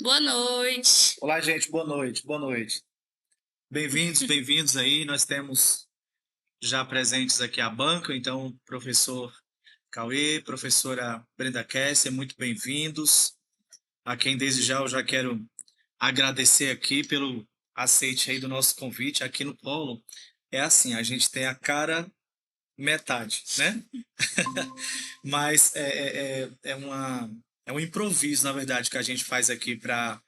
Boa noite. Olá, gente, boa noite, boa noite. Bem-vindos, bem-vindos aí. Nós temos já presentes aqui a banca, então, professor Cauê, professora Brenda Kesser, muito bem-vindos. A quem desde já eu já quero agradecer aqui pelo aceite aí do nosso convite. Aqui no Polo é assim, a gente tem a cara metade, né? Mas é um improviso, na verdade, que a gente faz aqui para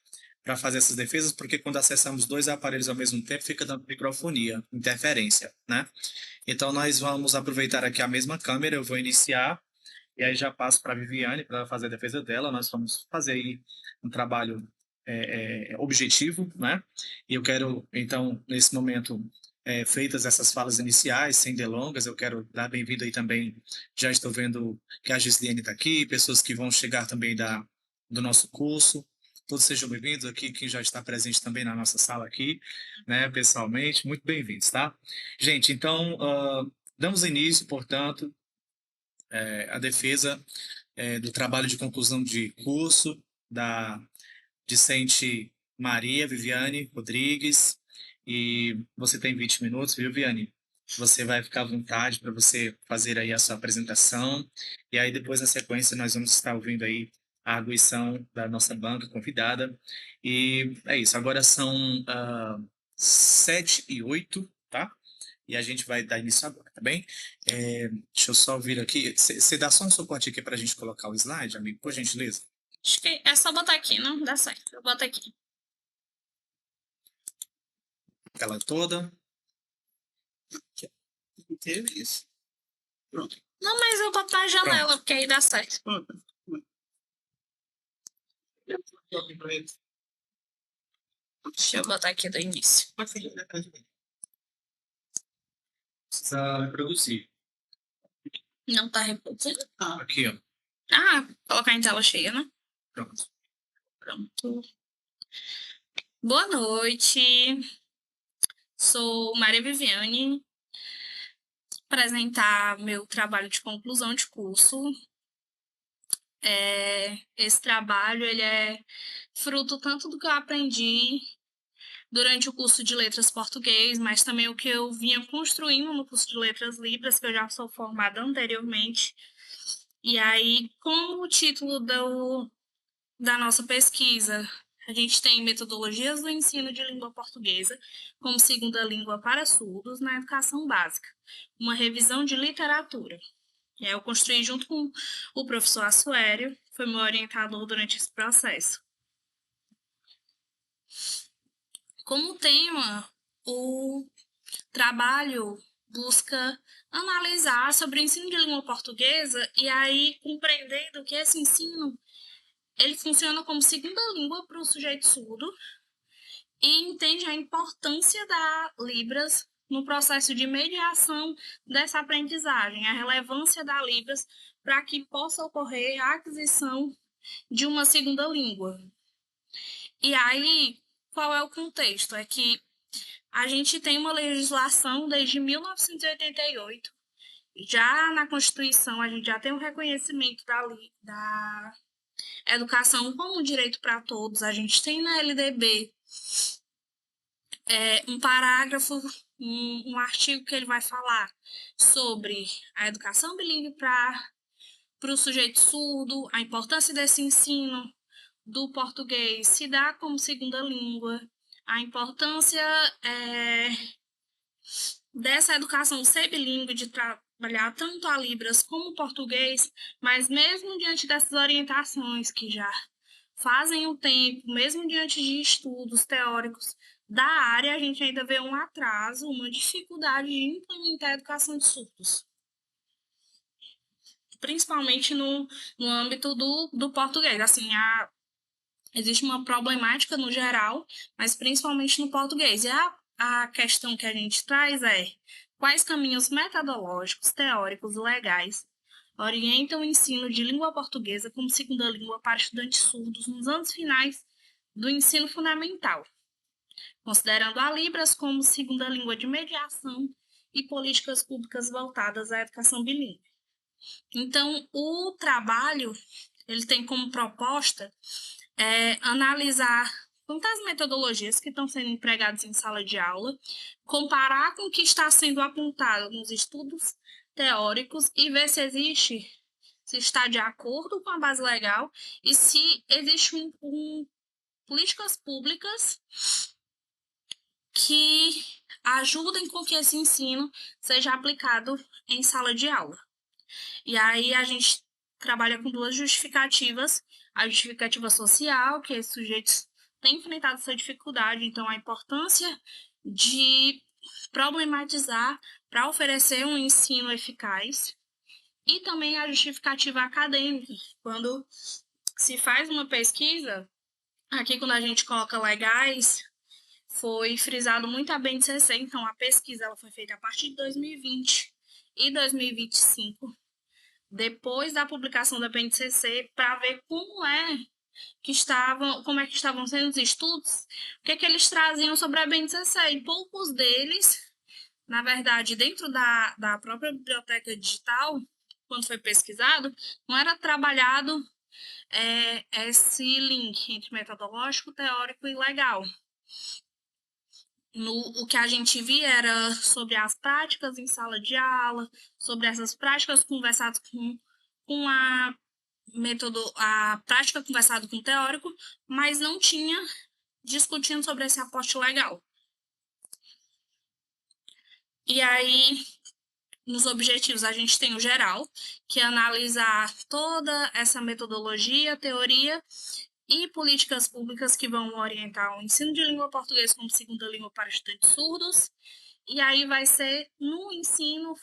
fazer essas defesas, porque quando acessamos dois aparelhos ao mesmo tempo, fica dando microfonia, interferência, né? Então, nós vamos aproveitar aqui a mesma câmera, eu vou iniciar, e aí já passo para a Viviane para fazer a defesa dela. Nós vamos fazer aí um trabalho objetivo, né? E eu quero, então, nesse momento, feitas essas falas iniciais, sem delongas, eu quero dar bem-vindo aí também. Já estou vendo que a Gislene está aqui, pessoas que vão chegar também do nosso curso. Todos sejam bem-vindos aqui, quem já está presente também na nossa sala aqui, né, pessoalmente, muito bem-vindos, tá? Gente, então, damos início, portanto, à defesa do trabalho de conclusão de curso da discente Maria Viviane Rodrigues, e você tem 20 minutos, viu, Viviane? Você vai ficar à vontade para você fazer aí a sua apresentação, e aí depois, na sequência, nós vamos estar ouvindo aí a arguição da nossa banca convidada, e é isso, agora são 7h08, tá? E a gente vai dar início agora, tá bem? Deixa eu só vir aqui, você dá só um suporte aqui para a gente colocar o slide, amigo, por gentileza? Acho que é só botar aqui, não dá certo. Eu boto aqui. Tela toda. Isso. Pronto. Não, mas eu boto na janela, Pronto. porque aí dá certo. Pronto. Deixa eu botar aqui do início. Precisa reproduzir. Não tá reproduzindo? Aqui, ó. Ah, colocar em tela cheia, né? Pronto. Pronto. Boa noite. Sou Maria Viviane. Apresentar meu trabalho de conclusão de curso. Esse trabalho ele é fruto tanto do que eu aprendi durante o curso de Letras Português, mas também o que eu vinha construindo no curso de Letras Libras, que eu já sou formada anteriormente. E aí, como o título da nossa pesquisa, a gente tem metodologias do ensino de língua portuguesa como segunda língua para surdos na educação básica, uma revisão de literatura. E aí eu construí junto com o professor Assuério, que foi meu orientador durante esse processo. Como tema, o trabalho busca analisar sobre o ensino de língua portuguesa e aí compreendendo que esse ensino ele funciona como segunda língua para o sujeito surdo e entende a importância da Libras no processo de mediação dessa aprendizagem, a relevância da Libras para que possa ocorrer a aquisição de uma segunda língua. E aí, qual é o contexto? É que a gente tem uma legislação desde 1988. Já na Constituição, a gente já tem um reconhecimento da educação como direito para todos. A gente tem na LDB um parágrafo, um artigo que ele vai falar sobre a educação bilíngue para o sujeito surdo, a importância desse ensino do português se dá como segunda língua, a importância dessa educação ser bilíngue, de trabalhar tanto a Libras como o português, mas mesmo diante dessas orientações que já fazem o tempo, mesmo diante de estudos teóricos da área, a gente ainda vê um atraso, uma dificuldade de implementar a educação de surdos. Principalmente no âmbito do português. Assim, existe uma problemática no geral, mas principalmente no português. E a questão que a gente traz é quais caminhos metodológicos, teóricos e legais orientam o ensino de língua portuguesa como segunda língua para estudantes surdos nos anos finais do ensino fundamental, considerando a Libras como segunda língua de mediação e políticas públicas voltadas à educação bilíngue. Então, o trabalho ele tem como proposta analisar tantas metodologias que estão sendo empregadas em sala de aula, comparar com o que está sendo apontado nos estudos teóricos e ver se está de acordo com a base legal e se existe políticas públicas que ajudem com que esse ensino seja aplicado em sala de aula. E aí a gente trabalha com duas justificativas. A justificativa social, que esses sujeitos têm enfrentado essa dificuldade, então a importância de problematizar para oferecer um ensino eficaz. E também a justificativa acadêmica, quando se faz uma pesquisa, aqui quando a gente coloca legais, foi frisado muito a BNCC, então a pesquisa ela foi feita a partir de 2020 e 2025, depois da publicação da BNCC, para ver como é que estavam sendo os estudos, o que eles traziam sobre a BNCC, e poucos deles, na verdade, dentro da própria biblioteca digital, quando foi pesquisado, não era trabalhado esse link entre metodológico, teórico e legal. O que a gente via era sobre as práticas em sala de aula, sobre essas práticas conversadas com a prática conversada com o teórico, mas não tinha discutindo sobre esse aporte legal. E aí, nos objetivos, a gente tem o geral, que é analisar toda essa metodologia, teoria e políticas públicas que vão orientar o ensino de língua portuguesa como segunda língua para estudantes surdos. E aí vai ser no ensino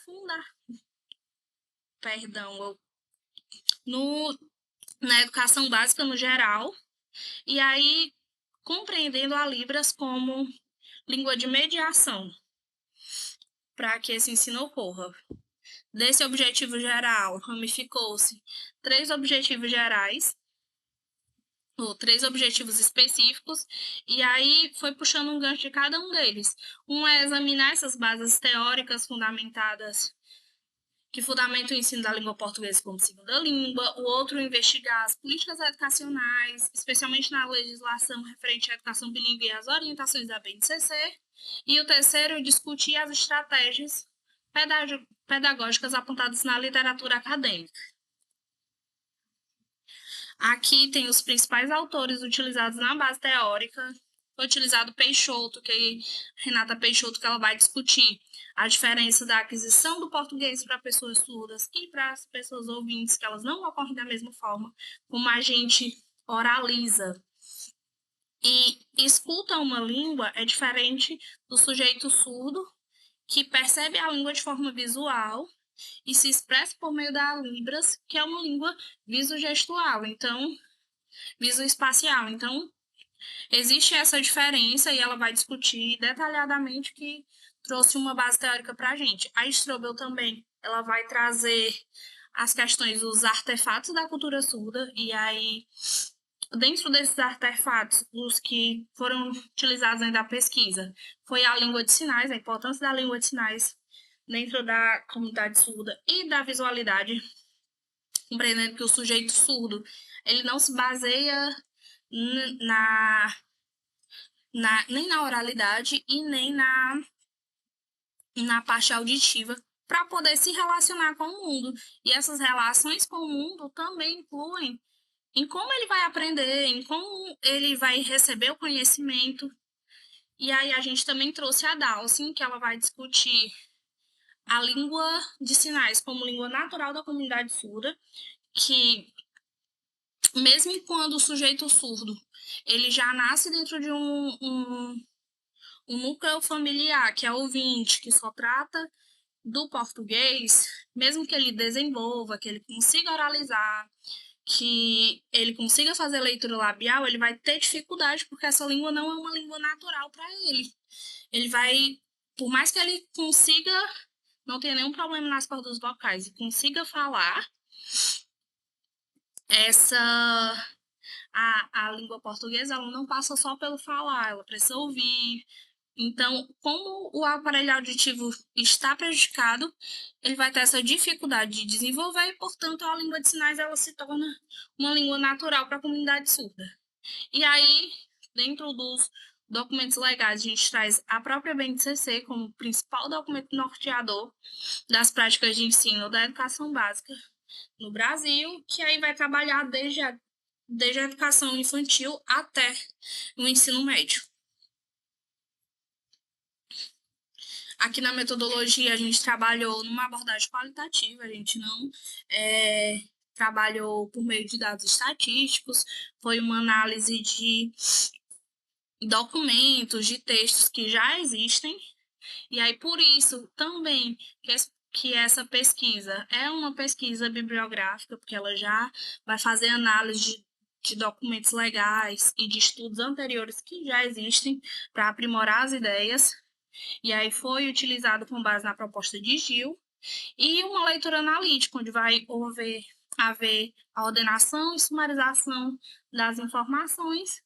na educação básica no geral, e aí compreendendo a Libras como língua de mediação, para que esse ensino ocorra. Desse objetivo geral, ramificou-se 3 objetivos gerais, ou 3 objetivos específicos, e aí foi puxando um gancho de cada um deles. Um é examinar essas bases teóricas que fundamentam o ensino da língua portuguesa como segunda língua. O outro, investigar as políticas educacionais, especialmente na legislação referente à educação bilíngue e as orientações da BNCC. E o terceiro, discutir as estratégias pedagógicas apontadas na literatura acadêmica. Aqui tem os principais autores utilizados na base teórica. Foi utilizado Peixoto, Renata Peixoto, que ela vai discutir a diferença da aquisição do português para pessoas surdas e para as pessoas ouvintes, que elas não ocorrem da mesma forma, como a gente oraliza e escuta uma língua é diferente do sujeito surdo, que percebe a língua de forma visual e se expressa por meio da Libras, que é uma língua visogestual, então, visoespacial. Então, existe essa diferença e ela vai discutir detalhadamente, que trouxe uma base teórica para a gente. A Strobel também, ela vai trazer as questões dos artefatos da cultura surda, e aí, dentro desses artefatos, os que foram utilizados dentro da pesquisa, foi a língua de sinais, a importância da língua de sinais dentro da comunidade surda e da visualidade, compreendendo que o sujeito surdo, ele não se baseia nem na oralidade e nem na parte auditiva para poder se relacionar com o mundo. E essas relações com o mundo também incluem em como ele vai aprender, em como ele vai receber o conhecimento. E aí a gente também trouxe a Dawson, que ela vai discutir a língua de sinais como língua natural da comunidade surda, que mesmo quando o sujeito surdo ele já nasce dentro de um núcleo familiar, que é ouvinte, que só trata do português, mesmo que ele desenvolva, que ele consiga oralizar, que ele consiga fazer leitura labial, ele vai ter dificuldade, porque essa língua não é uma língua natural para ele. Ele vai, por mais que ele consiga, não tenha nenhum problema nas cordas vocais e consiga falar, a língua portuguesa ela não passa só pelo falar, ela precisa ouvir. Então, como o aparelho auditivo está prejudicado, ele vai ter essa dificuldade de desenvolver e, portanto, a língua de sinais ela se torna uma língua natural para a comunidade surda. E aí, dentro dos documentos legais, a gente traz a própria BNCC como principal documento norteador das práticas de ensino da educação básica no Brasil, que aí vai trabalhar desde a educação infantil até o ensino médio. Aqui na metodologia, a gente trabalhou numa abordagem qualitativa, a gente não trabalhou por meio de dados estatísticos, foi uma análise de documentos, de textos que já existem, e aí por isso também que essa pesquisa é uma pesquisa bibliográfica, porque ela já vai fazer análise de documentos legais e de estudos anteriores que já existem para aprimorar as ideias. E aí foi utilizado com base na proposta de Gil, e uma leitura analítica, onde vai haver a ordenação e sumarização das informações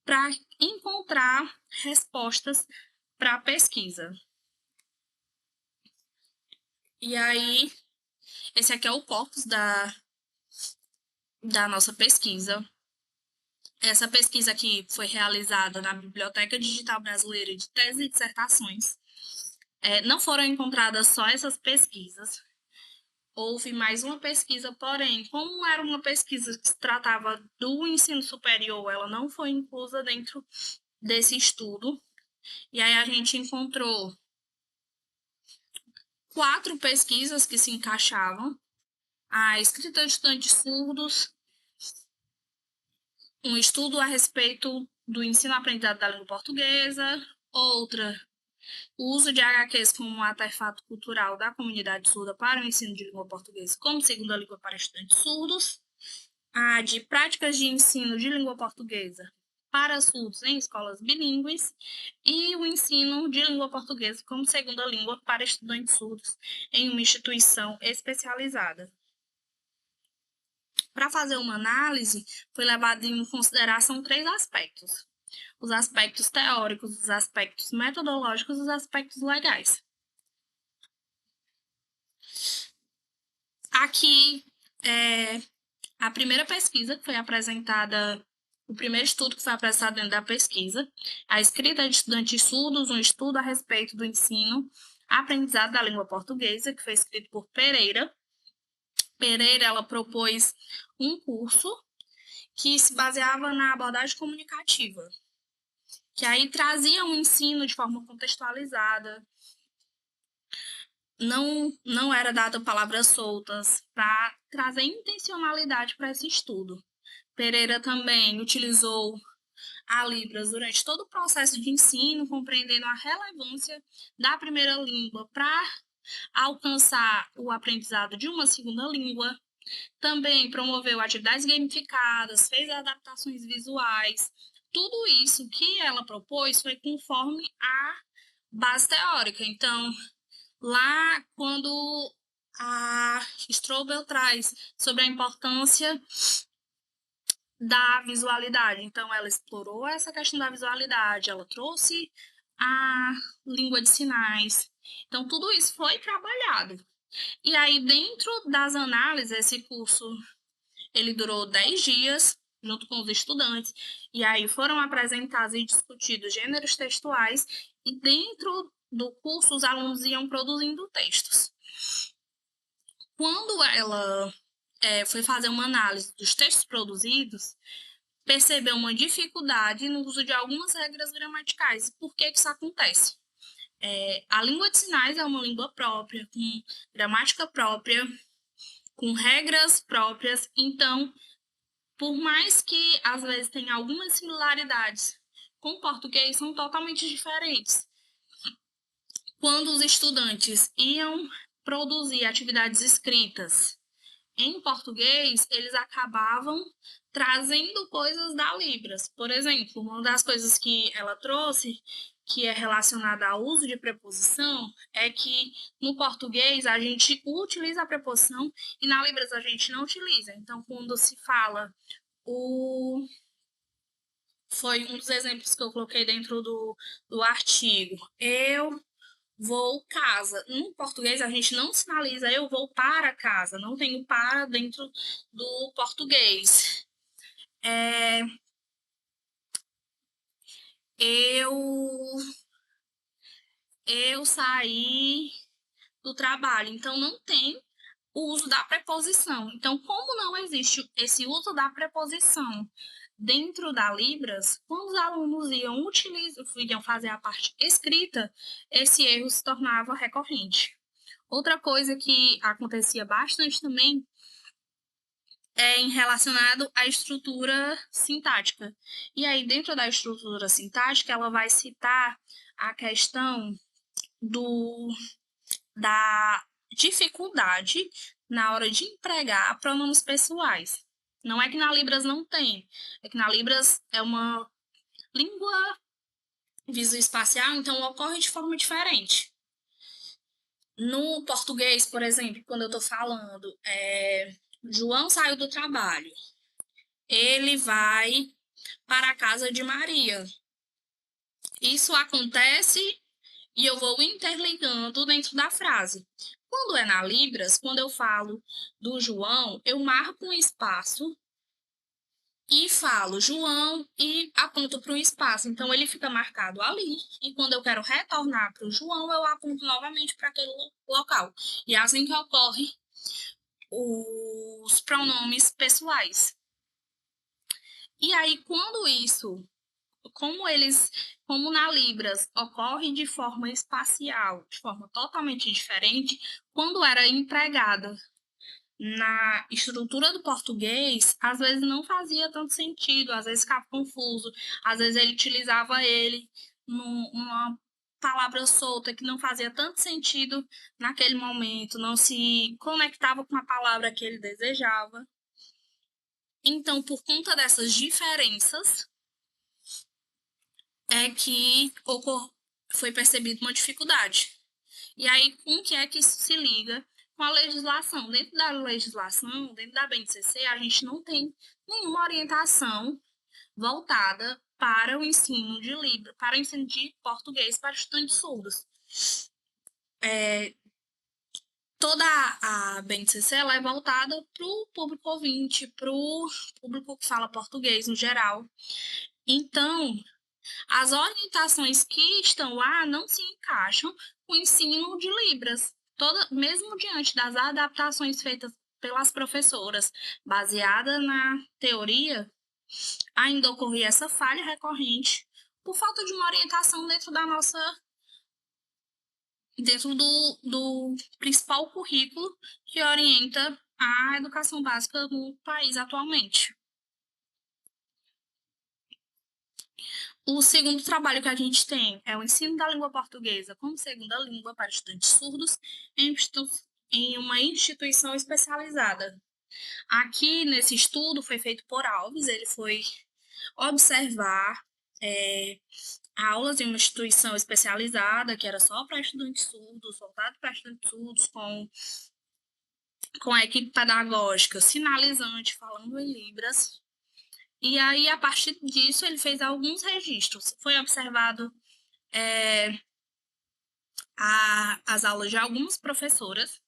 para encontrar respostas para a pesquisa. E aí, esse aqui é o corpus da nossa pesquisa. Essa pesquisa aqui foi realizada na Biblioteca Digital Brasileira de Tese e Dissertações. Não foram encontradas só essas pesquisas, houve mais uma pesquisa, porém, como era uma pesquisa que se tratava do ensino superior, ela não foi inclusa dentro desse estudo. E aí a gente encontrou 4 pesquisas que se encaixavam: a escrita de estudantes surdos, um estudo a respeito do ensino-aprendizado da língua portuguesa, outra, o uso de HQs como um artefato cultural da comunidade surda para o ensino de língua portuguesa como segunda língua para estudantes surdos, a de práticas de ensino de língua portuguesa para surdos em escolas bilíngues e o ensino de língua portuguesa como segunda língua para estudantes surdos em uma instituição especializada. Para fazer uma análise, foi levado em consideração 3 aspectos: os aspectos teóricos, os aspectos metodológicos e os aspectos legais. Aqui a primeira pesquisa que foi apresentada, o primeiro estudo que foi apresentado dentro da pesquisa, a escrita de estudantes surdos, um estudo a respeito do ensino, aprendizado da língua portuguesa, que foi escrito por Pereira. Pereira, ela propôs um curso que se baseava na abordagem comunicativa, que aí trazia um ensino de forma contextualizada, não era dada palavras soltas, para trazer intencionalidade para esse estudo. Pereira também utilizou a Libras durante todo o processo de ensino, compreendendo a relevância da primeira língua para alcançar o aprendizado de uma segunda língua. Também promoveu atividades gamificadas, fez adaptações visuais. Tudo isso que ela propôs foi conforme a base teórica. Então, lá quando a Strobel traz sobre a importância da visualidade, então ela explorou essa questão da visualidade, ela trouxe a língua de sinais. Então, tudo isso foi trabalhado. E aí, dentro das análises, esse curso ele durou 10 dias, junto com os estudantes, e aí foram apresentados e discutidos gêneros textuais, e dentro do curso os alunos iam produzindo textos. Quando ela foi fazer uma análise dos textos produzidos, percebeu uma dificuldade no uso de algumas regras gramaticais. Por que isso acontece? A língua de sinais é uma língua própria, com gramática própria, com regras próprias. Então, por mais que às vezes tenha algumas similaridades com o português, são totalmente diferentes. Quando os estudantes iam produzir atividades escritas em português, eles acabavam trazendo coisas da Libras. Por exemplo, uma das coisas que ela trouxe, que é relacionada ao uso de preposição, é que no português a gente utiliza a preposição e na Libras a gente não utiliza. Então, quando se fala foi um dos exemplos que eu coloquei dentro do artigo. Eu vou casa. No português, a gente não sinaliza eu vou para casa. Não tem o para dentro do português. eu saí do trabalho. Então, não tem o uso da preposição. Então, como não existe esse uso da preposição dentro da Libras, quando os alunos iam fazer a parte escrita, esse erro se tornava recorrente. Outra coisa que acontecia bastante também é em relacionado à estrutura sintática. E aí, dentro da estrutura sintática, ela vai citar a questão da dificuldade na hora de empregar pronomes pessoais. Não é que na Libras não tem, é que na Libras é uma língua visoespacial, então ocorre de forma diferente. No português, por exemplo, quando eu estou falando, João saiu do trabalho, ele vai para a casa de Maria. Isso acontece e eu vou interligando dentro da frase. Quando é na Libras, quando eu falo do João, eu marco um espaço e falo João e aponto para um espaço. Então, ele fica marcado ali. E quando eu quero retornar para o João, eu aponto novamente para aquele local. E é assim que ocorre os pronomes pessoais. E aí, como na Libras ocorre de forma espacial, de forma totalmente diferente, quando era empregada na estrutura do português, às vezes não fazia tanto sentido, às vezes ficava confuso, às vezes ele utilizava ele numa palavra solta que não fazia tanto sentido naquele momento, não se conectava com a palavra que ele desejava. Então, por conta dessas diferenças, é que foi percebida uma dificuldade. E aí, com que é que isso se liga com a legislação? Dentro da legislação, dentro da BNCC, a gente não tem nenhuma orientação voltada para o ensino de Libras, para o ensino de português para estudantes surdos. Toda a BNCC ela é voltada para o público ouvinte, para o público que fala português no geral. Então, as orientações que estão lá não se encaixam com o ensino de Libras. Mesmo diante das adaptações feitas pelas professoras, baseada na teoria, ainda ocorria essa falha recorrente por falta de uma orientação dentro do principal currículo que orienta a educação básica no país atualmente. O segundo trabalho que a gente tem é o ensino da língua portuguesa como segunda língua para estudantes surdos em uma instituição especializada. Aqui, nesse estudo, foi feito por Alves, ele foi observar aulas em uma instituição especializada, que era só para estudantes surdos, voltado para estudantes surdos, com a equipe pedagógica sinalizante, falando em Libras. E aí, a partir disso, ele fez alguns registros. Foi observado as aulas de algumas professoras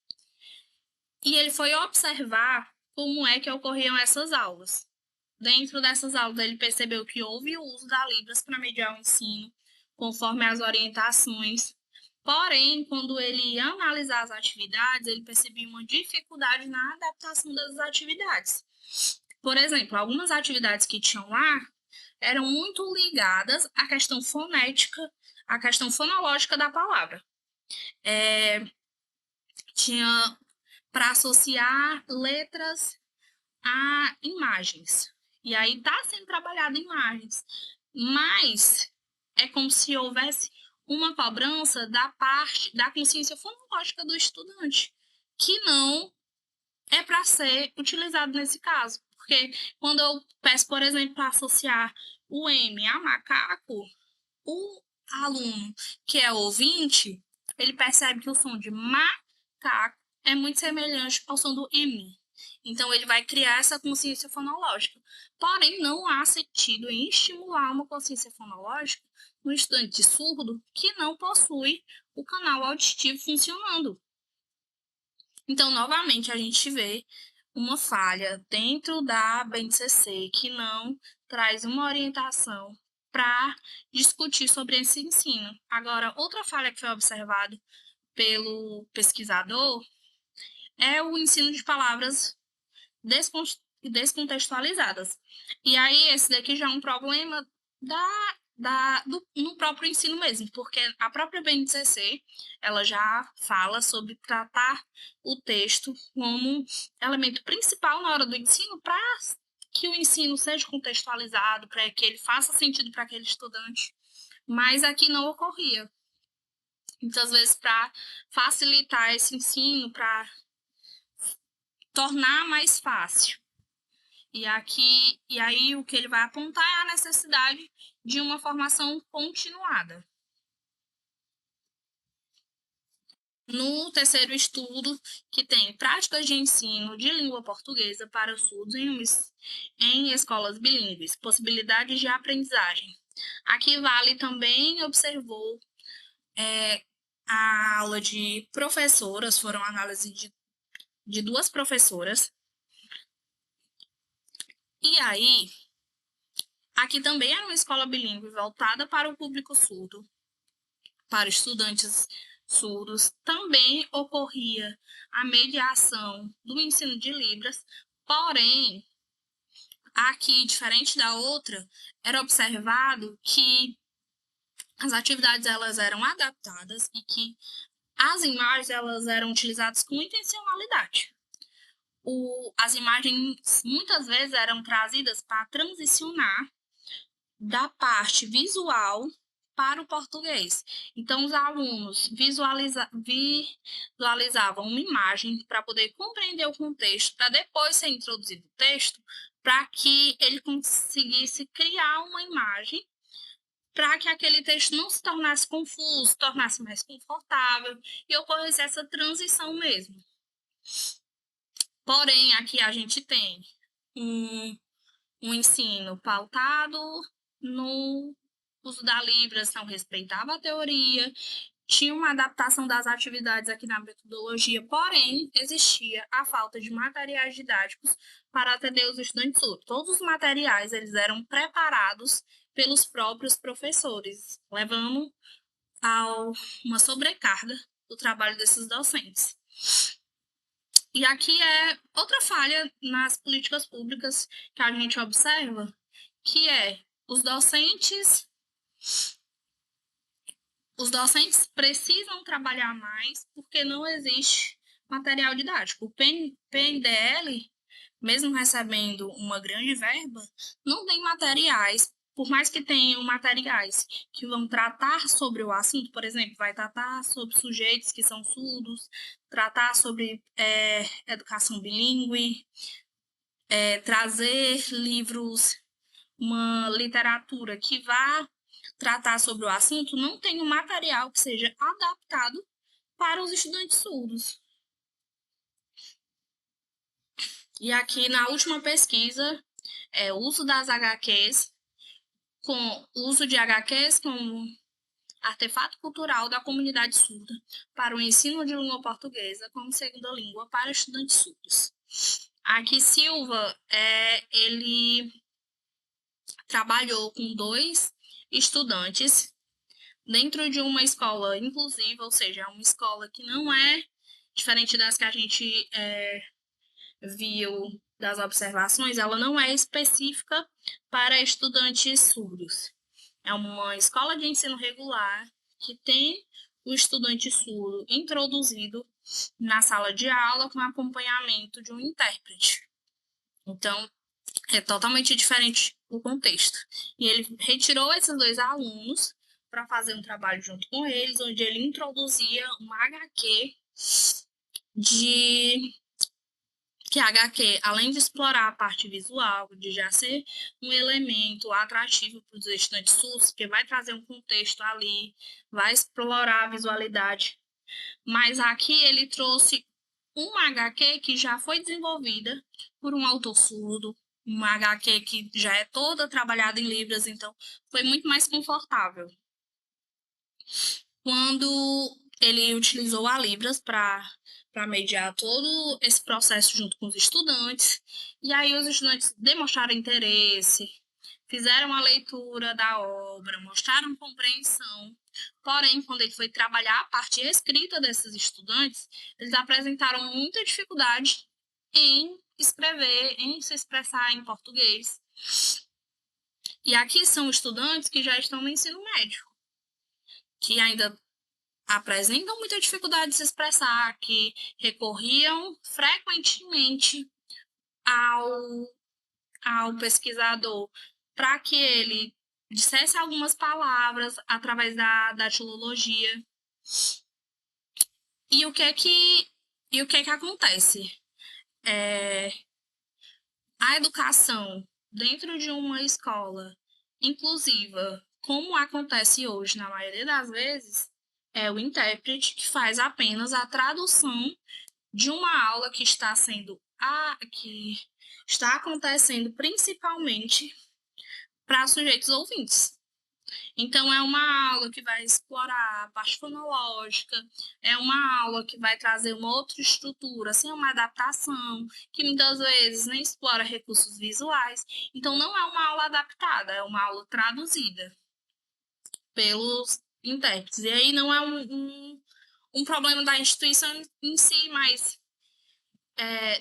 e ele foi observar como é que ocorriam essas aulas. Dentro dessas aulas, ele percebeu que houve o uso da Libras para mediar o ensino, conforme as orientações. Porém, quando ele ia analisar as atividades, ele percebia uma dificuldade na adaptação das atividades. Por exemplo, algumas atividades que tinham lá eram muito ligadas à questão fonética, à questão fonológica da palavra. Tinha para associar letras a imagens. E aí está sendo trabalhado imagens. Mas é como se houvesse uma cobrança da parte da consciência fonológica do estudante, que não é para ser utilizado nesse caso. Porque quando eu peço, por exemplo, para associar o M a macaco, o aluno que é ouvinte, ele percebe que o som de macaco é muito semelhante ao som do M. Então, ele vai criar essa consciência fonológica. Porém, não há sentido em estimular uma consciência fonológica no estudante surdo que não possui o canal auditivo funcionando. Então, novamente, a gente vê uma falha dentro da BNCC que não traz uma orientação para discutir sobre esse ensino. Agora, outra falha que foi observada pelo pesquisador é o ensino de palavras descontextualizadas. E aí, esse daqui já é um problema no próprio ensino mesmo, porque a própria BNCC, ela já fala sobre tratar o texto como elemento principal na hora do ensino para que o ensino seja contextualizado, para que ele faça sentido para aquele estudante. Mas aqui não ocorria. Muitas vezes, para facilitar esse ensino, para tornar mais fácil. E aí o que ele vai apontar é a necessidade de uma formação continuada. No terceiro estudo, que tem práticas de ensino de língua portuguesa para os surdos em escolas bilíngues, possibilidades de aprendizagem. Aqui Vale também observou a aula de professoras, foram análise de 2 professoras. E aí, aqui também era uma escola bilíngue voltada para o público surdo, para estudantes surdos. Também ocorria a mediação do ensino de Libras, porém, aqui, diferente da outra, era observado que as atividades elas eram adaptadas e que as imagens elas eram utilizadas com intencionalidade. As imagens muitas vezes eram trazidas para transicionar da parte visual para o português. Então, os alunos visualizavam uma imagem para poder compreender o contexto, para depois ser introduzido o texto, para que ele conseguisse criar uma imagem, para que aquele texto não se tornasse confuso, tornasse mais confortável e ocorresse essa transição mesmo. Porém, aqui a gente tem um ensino pautado no uso da Libras, não respeitava a teoria, tinha uma adaptação das atividades aqui na metodologia, porém, existia a falta de materiais didáticos para atender os estudantes surdos. Todos os materiais eles eram preparados pelos próprios professores, levando a uma sobrecarga do trabalho desses docentes. E aqui é outra falha nas políticas públicas que a gente observa, que é os docentes precisam trabalhar mais porque não existe material didático. O PNDL, mesmo recebendo uma grande verba, não tem materiais. Por mais que tenham materiais que vão tratar sobre o assunto, por exemplo, vai tratar sobre sujeitos que são surdos, tratar sobre educação bilíngue, trazer livros, uma literatura que vá tratar sobre o assunto, não tem um material que seja adaptado para os estudantes surdos. E aqui na última pesquisa, o uso das HQs, com uso de HQs como artefato cultural da comunidade surda para o ensino de língua portuguesa como segunda língua para estudantes surdos. Aqui Silva, ele trabalhou com 2 estudantes dentro de uma escola inclusiva, ou seja, uma escola que não é diferente das que a gente viu das observações, ela não é específica para estudantes surdos. É uma escola de ensino regular que tem o estudante surdo introduzido na sala de aula com acompanhamento de um intérprete. Então, é totalmente diferente o contexto. E ele retirou esses 2 alunos para fazer um trabalho junto com eles, onde ele introduzia uma HQ que a HQ, além de explorar a parte visual, de já ser um elemento atrativo para os estudantes surdos, porque vai trazer um contexto ali, vai explorar a visualidade. Mas aqui ele trouxe uma HQ que já foi desenvolvida por um autor surdo, uma HQ que já é toda trabalhada em Libras, então foi muito mais confortável. Quando ele utilizou a Libras para mediar todo esse processo junto com os estudantes, e aí os estudantes demonstraram interesse, fizeram a leitura da obra, mostraram compreensão. Porém, quando ele foi trabalhar a parte escrita desses estudantes, eles apresentaram muita dificuldade em escrever, em se expressar em português. E aqui são estudantes que já estão no ensino médio, que ainda apresentam muita dificuldade de se expressar, que recorriam frequentemente ao pesquisador para que ele dissesse algumas palavras através da datilologia. E o que é que acontece? A educação dentro de uma escola inclusiva, como acontece hoje na maioria das vezes, é o intérprete que faz apenas a tradução de uma aula que está acontecendo principalmente para sujeitos ouvintes. Então, é uma aula que vai explorar a parte fonológica, é uma aula que vai trazer uma outra estrutura, assim, uma adaptação, que muitas vezes nem explora recursos visuais. Então, não é uma aula adaptada, é uma aula traduzida pelos intérpretes. E aí não é um problema da instituição em si, mas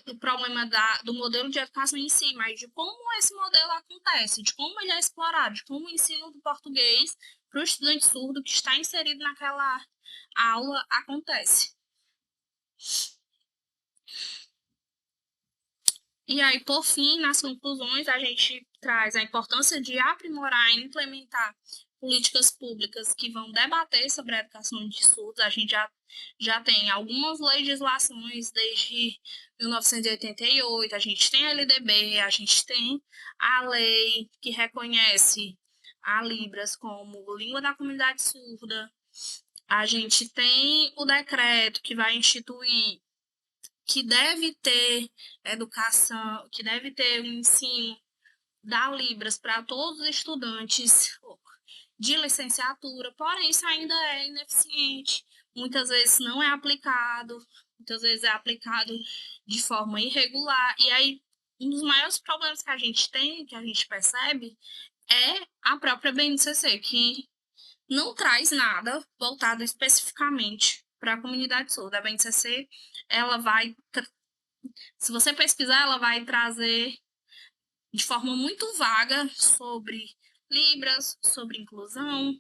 do problema do modelo de educação em si, mas de como esse modelo acontece, de como ele é explorado, de como o ensino do português para o estudante surdo que está inserido naquela aula acontece. E aí, por fim, nas conclusões, a gente traz a importância de aprimorar e implementar políticas públicas que vão debater sobre a educação de surdos. A gente já tem algumas legislações desde 1988, a gente tem a LDB, a gente tem a lei que reconhece a Libras como língua da comunidade surda, a gente tem o decreto que vai instituir que deve ter educação, que deve ter o ensino da Libras para todos os estudantes de licenciatura, porém isso ainda é ineficiente, muitas vezes não é aplicado, muitas vezes é aplicado de forma irregular, e aí um dos maiores problemas que a gente tem, que a gente percebe, é a própria BNCC, que não traz nada voltado especificamente para a comunidade surda. A BNCC, ela vai, se você pesquisar, ela vai trazer de forma muito vaga sobre Libras, sobre inclusão,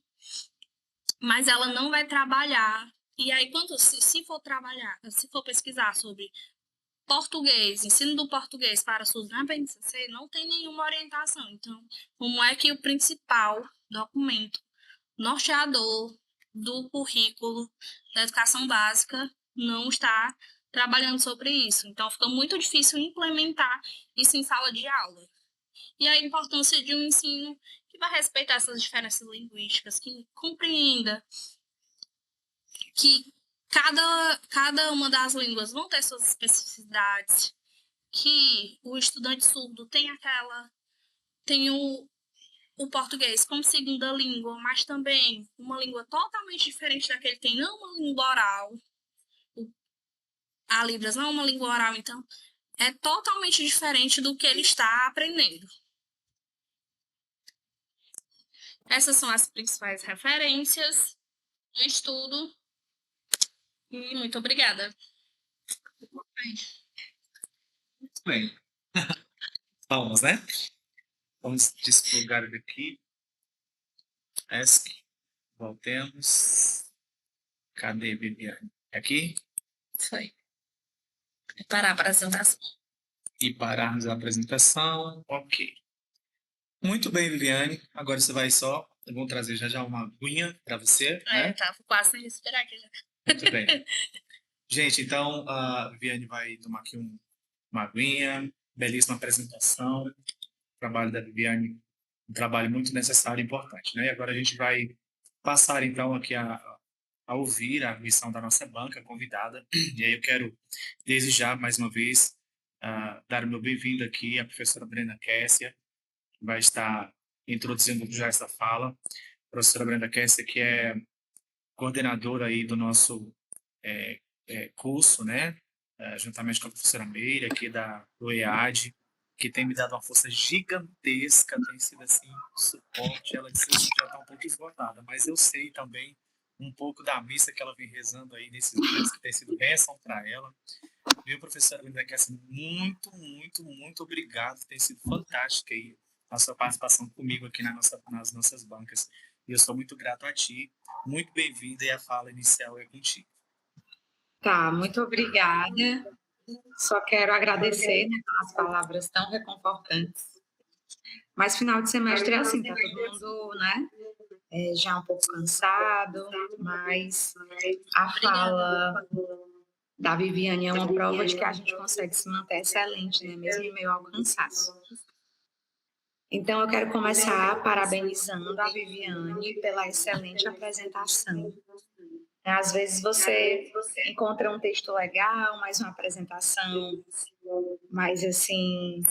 mas ela não vai trabalhar. E aí, se for trabalhar, se for pesquisar sobre português, ensino do português para surdos na BNCC, não tem nenhuma orientação. Então, como é que o principal documento norteador do currículo da educação básica não está trabalhando sobre isso? Então, fica muito difícil implementar isso em sala de aula. E a importância de um ensino que vai respeitar essas diferenças linguísticas, que compreenda que cada uma das línguas vão ter suas especificidades, que o estudante surdo tem o português como segunda língua, mas também uma língua totalmente diferente da que ele tem, não uma língua oral. A Libras não é uma língua oral, então é totalmente diferente do que ele está aprendendo. Essas são as principais referências do estudo. E muito obrigada. Muito bem. Vamos, né? Vamos desplugar daqui. ESC. Voltemos. Cadê, Viviane? Aqui? Foi. Parar a apresentação. E pararmos a apresentação. Ok. Muito bem, Viviane. Agora você vai só. Eu vou trazer já uma aguinha para você, né? Tava quase sem respirar aqui já. Muito bem. Gente, então a Viviane vai tomar aqui uma aguinha. Belíssima apresentação. O trabalho da Viviane, um trabalho muito necessário e importante, né? E agora a gente vai passar, então, aqui a ouvir a missão da nossa banca convidada. E aí eu quero, desde já, mais uma vez, dar o meu bem-vindo aqui à professora Brenda Kessia, que vai estar introduzindo já essa fala. A professora Brenda Kessia, que é coordenadora aí do nosso curso, né? Juntamente com a professora Meire, aqui do EAD, que tem me dado uma força gigantesca, tem sido assim, um suporte. Ela disse assim, já está um pouco esgotada, mas eu sei também um pouco da missa que ela vem rezando aí nesses dias, que tem sido bênção para ela. Viu, professora Linda Kessler, muito, muito, muito obrigado. Tem sido fantástica aí a sua participação comigo aqui nas nossas bancas. E eu sou muito grato a ti. Muito bem-vinda e a fala inicial é contigo. Tá, muito obrigada. Só quero agradecer, né, pelas palavras tão reconfortantes. Mas final de semestre é assim, tá todo mundo, né, já um pouco cansado, mas a fala da Viviane é uma prova de que a gente consegue se manter excelente, né, mesmo em meio ao cansaço. Então, eu quero começar parabenizando a Viviane pela excelente apresentação. Às vezes você encontra um texto legal, mais uma apresentação mais assim,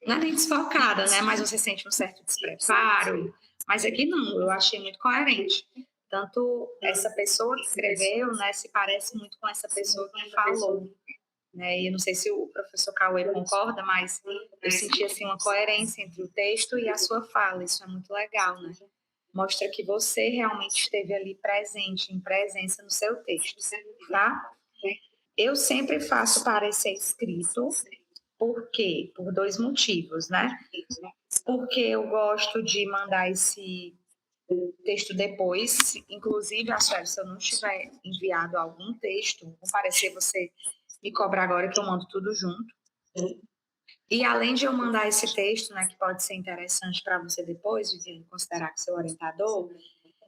não é nem desfocada, né? Mas você sente um certo despreparo. Mas aqui não, eu achei muito coerente. Tanto essa pessoa que escreveu, né, se parece muito com essa pessoa que falou. Né? E eu não sei se o professor Cauê concorda, mas eu senti assim, uma coerência entre o texto e a sua fala. Isso é muito legal, né? Mostra que você realmente esteve ali presente, em presença no seu texto, tá? Eu sempre faço parecer escrito, por quê? Por dois motivos, né? Porque eu gosto de mandar esse texto depois, inclusive, Axel, se eu não tiver enviado algum texto, vou parecer você me cobrar agora que eu mando tudo junto. E além de eu mandar esse texto, né, que pode ser interessante para você depois, Viviane, considerar que seu orientador,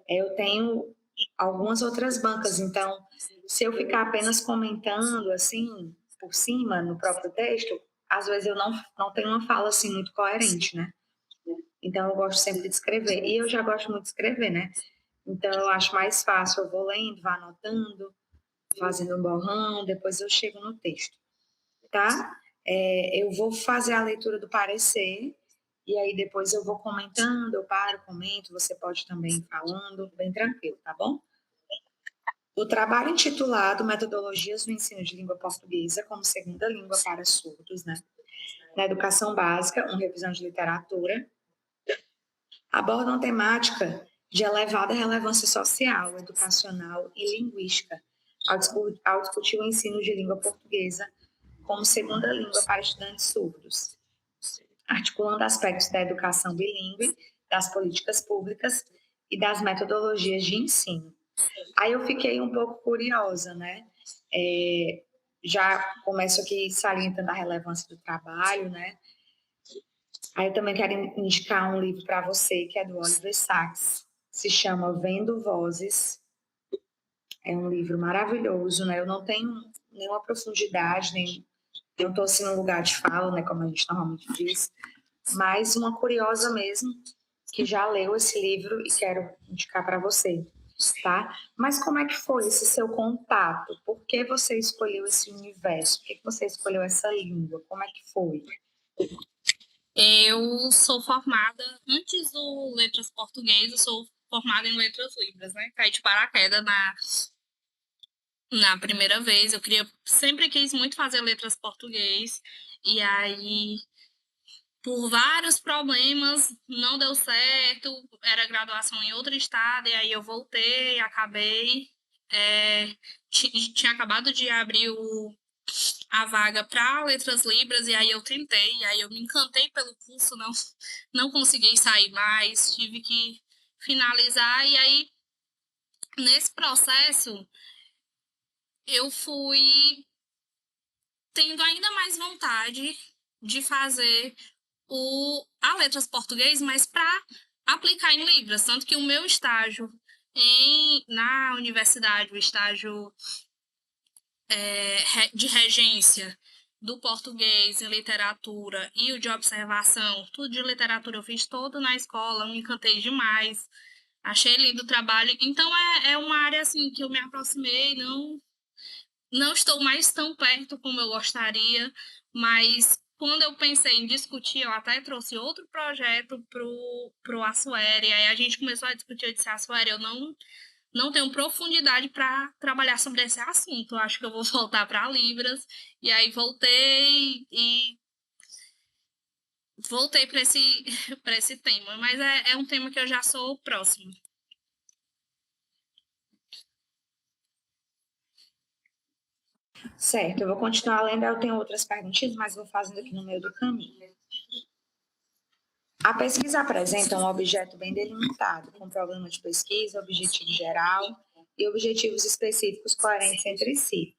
eu tenho algumas outras bancas, então, se eu ficar apenas comentando, assim, por cima, no próprio texto, às vezes eu não tenho uma fala, assim, muito coerente, né? Então, eu gosto sempre de escrever. E eu já gosto muito de escrever, né? Então, eu acho mais fácil, eu vou lendo, vou anotando, fazendo um borrão, depois eu chego no texto, tá? Eu vou fazer a leitura do parecer, e aí depois eu vou comentando, eu paro, comento, você pode também ir falando, bem tranquilo, tá bom? O trabalho intitulado Metodologias no Ensino de Língua Portuguesa como Segunda Língua para Surdos, né? Na Educação Básica, uma revisão de literatura, aborda uma temática de elevada relevância social, educacional e linguística, ao discutir o ensino de língua portuguesa como segunda língua para estudantes surdos, articulando aspectos da educação bilíngue, das políticas públicas e das metodologias de ensino. Aí eu fiquei um pouco curiosa, né? Já começo aqui salientando a relevância do trabalho, né? Aí eu também quero indicar um livro para você, que é do Oliver Sacks, se chama Vendo Vozes. É um livro maravilhoso, né? Eu não tenho nenhuma profundidade, nem eu estou assim num lugar de fala, né, como a gente normalmente diz, mas uma curiosa mesmo, que já leu esse livro e quero indicar para você, tá? Mas como é que foi esse seu contato? Por que você escolheu esse universo? Por que você escolheu essa língua? Como é que foi? Eu sou formada, antes do Letras Português, eu sou formada em Letras Libras, né? Caí de paraquedas na primeira vez. Sempre quis muito fazer Letras Português, e aí, por vários problemas, não deu certo. Era graduação em outro estado, e aí eu voltei, acabei. Tinha acabado de abrir a vaga para Letras Libras, e aí eu tentei, e aí eu me encantei pelo curso, não consegui sair mais, tive que finalizar, e aí, nesse processo, eu fui tendo ainda mais vontade de fazer a Letras Português, mas para aplicar em Libras, tanto que o meu estágio na universidade, o estágio de regência do português em literatura e o de observação, tudo de literatura eu fiz todo na escola, me encantei demais, achei lindo o trabalho. Então é uma área assim que eu me aproximei, não estou mais tão perto como eu gostaria, mas quando eu pensei em discutir, eu até trouxe outro projeto pro Assuere, aí a gente começou a discutir, eu disse, Assuere, eu não tenho profundidade para trabalhar sobre esse assunto. Eu acho que eu vou voltar para Libras. E aí voltei para para esse tema. Mas é um tema que eu já sou próximo. Certo, eu vou continuar lendo, eu tenho outras perguntinhas, mas vou fazendo aqui no meio do caminho. A pesquisa apresenta um objeto bem delimitado, com problema de pesquisa, objetivo geral e objetivos específicos coerentes entre si.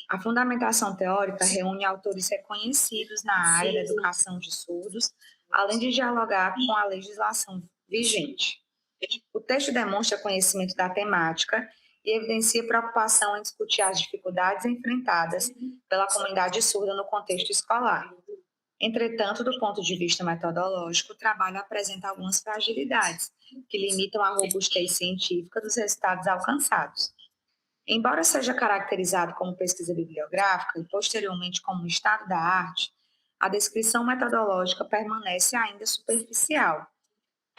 A fundamentação teórica reúne autores reconhecidos na área da educação de surdos, além de dialogar com a legislação vigente. O texto demonstra conhecimento da temática e evidencia preocupação em discutir as dificuldades enfrentadas pela comunidade surda no contexto escolar. Entretanto, do ponto de vista metodológico, o trabalho apresenta algumas fragilidades que limitam a robustez científica dos resultados alcançados. Embora seja caracterizado como pesquisa bibliográfica e posteriormente como estado da arte, a descrição metodológica permanece ainda superficial.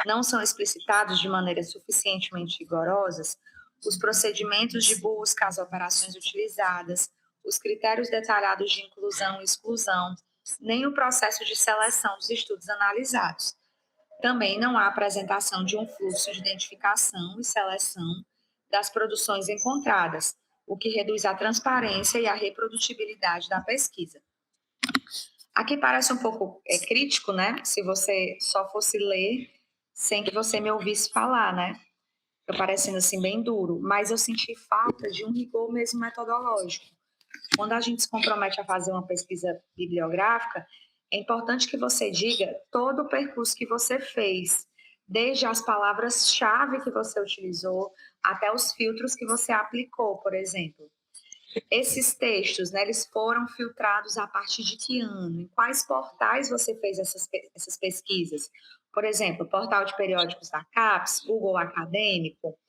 Não são explicitados de maneira suficientemente rigorosas os procedimentos de busca, as operações utilizadas, os critérios detalhados de inclusão e exclusão, nem o processo de seleção dos estudos analisados. Também não há apresentação de um fluxo de identificação e seleção das produções encontradas, o que reduz a transparência e a reprodutibilidade da pesquisa. Aqui parece um pouco crítico, né? Se você só fosse ler sem que você me ouvisse falar, né? Fica parecendo assim bem duro, mas eu senti falta de um rigor mesmo metodológico. Quando a gente se compromete a fazer uma pesquisa bibliográfica, é importante que você diga todo o percurso que você fez, desde as palavras-chave que você utilizou até os filtros que você aplicou, por exemplo. Esses textos, né, eles foram filtrados a partir de que ano? Em quais portais você fez essas pesquisas? Por exemplo, portal de periódicos da CAPES, Google Acadêmico.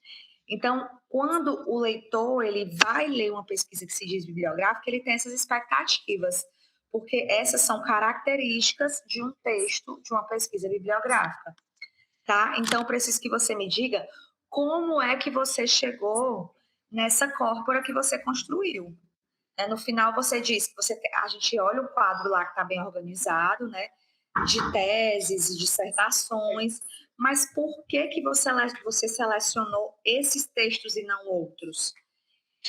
Então, quando o leitor ele vai ler uma pesquisa que se diz bibliográfica, ele tem essas expectativas, porque essas são características de um texto, de uma pesquisa bibliográfica, tá? Então, eu preciso que você me diga como é que você chegou nessa corpora que você construiu. No final, você diz que a gente olha o quadro lá que está bem organizado, né? De teses e dissertações, mas por que você selecionou esses textos e não outros?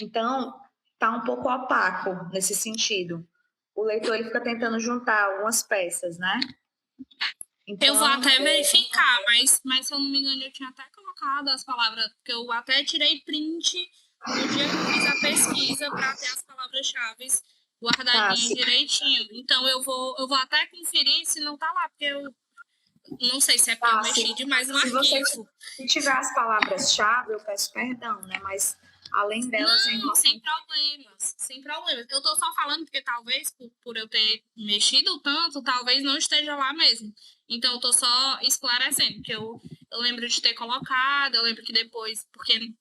Então, está um pouco opaco nesse sentido. O leitor ele fica tentando juntar algumas peças, né? Então, eu vou até verificar, mas se eu não me engano, eu tinha até colocado as palavras, porque eu até tirei print no dia que eu fiz a pesquisa para ter as palavras-chave guardadinhas direitinho. Então, eu vou até conferir se não tá lá, porque eu não sei se é porque eu mexi demais no arquivo. Se tiver as palavras-chave, eu peço perdão, né? Mas além delas... Não, sem problemas, sem problemas. Eu tô só falando porque talvez, por eu ter mexido tanto, talvez não esteja lá mesmo. Então, eu tô só esclarecendo, que eu lembro de ter colocado, eu lembro que depois, porque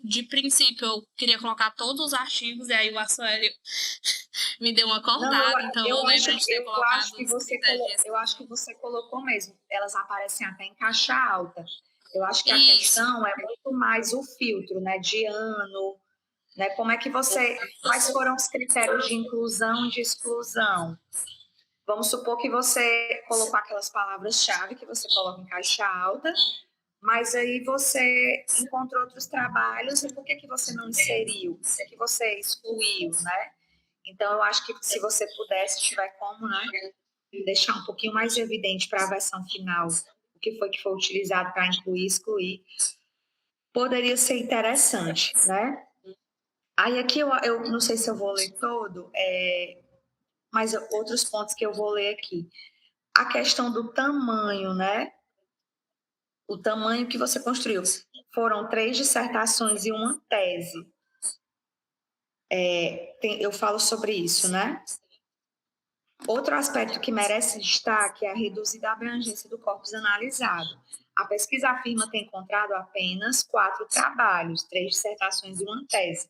de princípio eu queria colocar todos os artigos, e aí o Assuélio me deu uma acordada, então eu lembro de ter colocado. Eu acho que você colocou mesmo, elas aparecem até em caixa alta. Eu acho que a questão é muito mais o filtro, né, de ano, né, quais foram os critérios de inclusão e de exclusão? Vamos supor que você colocou aquelas palavras-chave que você coloca em caixa alta, mas aí você encontrou outros trabalhos e por que você não inseriu? Por que você excluiu, né? Então, eu acho que se você pudesse, se tiver como, né, deixar um pouquinho mais evidente para a versão final o que foi utilizado para incluir e excluir, poderia ser interessante, né? Aí aqui eu não sei se eu vou ler todo, mas outros pontos que eu vou ler aqui. A questão do tamanho, né? O tamanho que você construiu. Foram 3 dissertações e uma tese. Eu falo sobre isso, né? Outro aspecto que merece destaque é a reduzida abrangência do corpus analisado. A pesquisa afirma ter encontrado apenas 4 trabalhos, 3 dissertações e uma tese,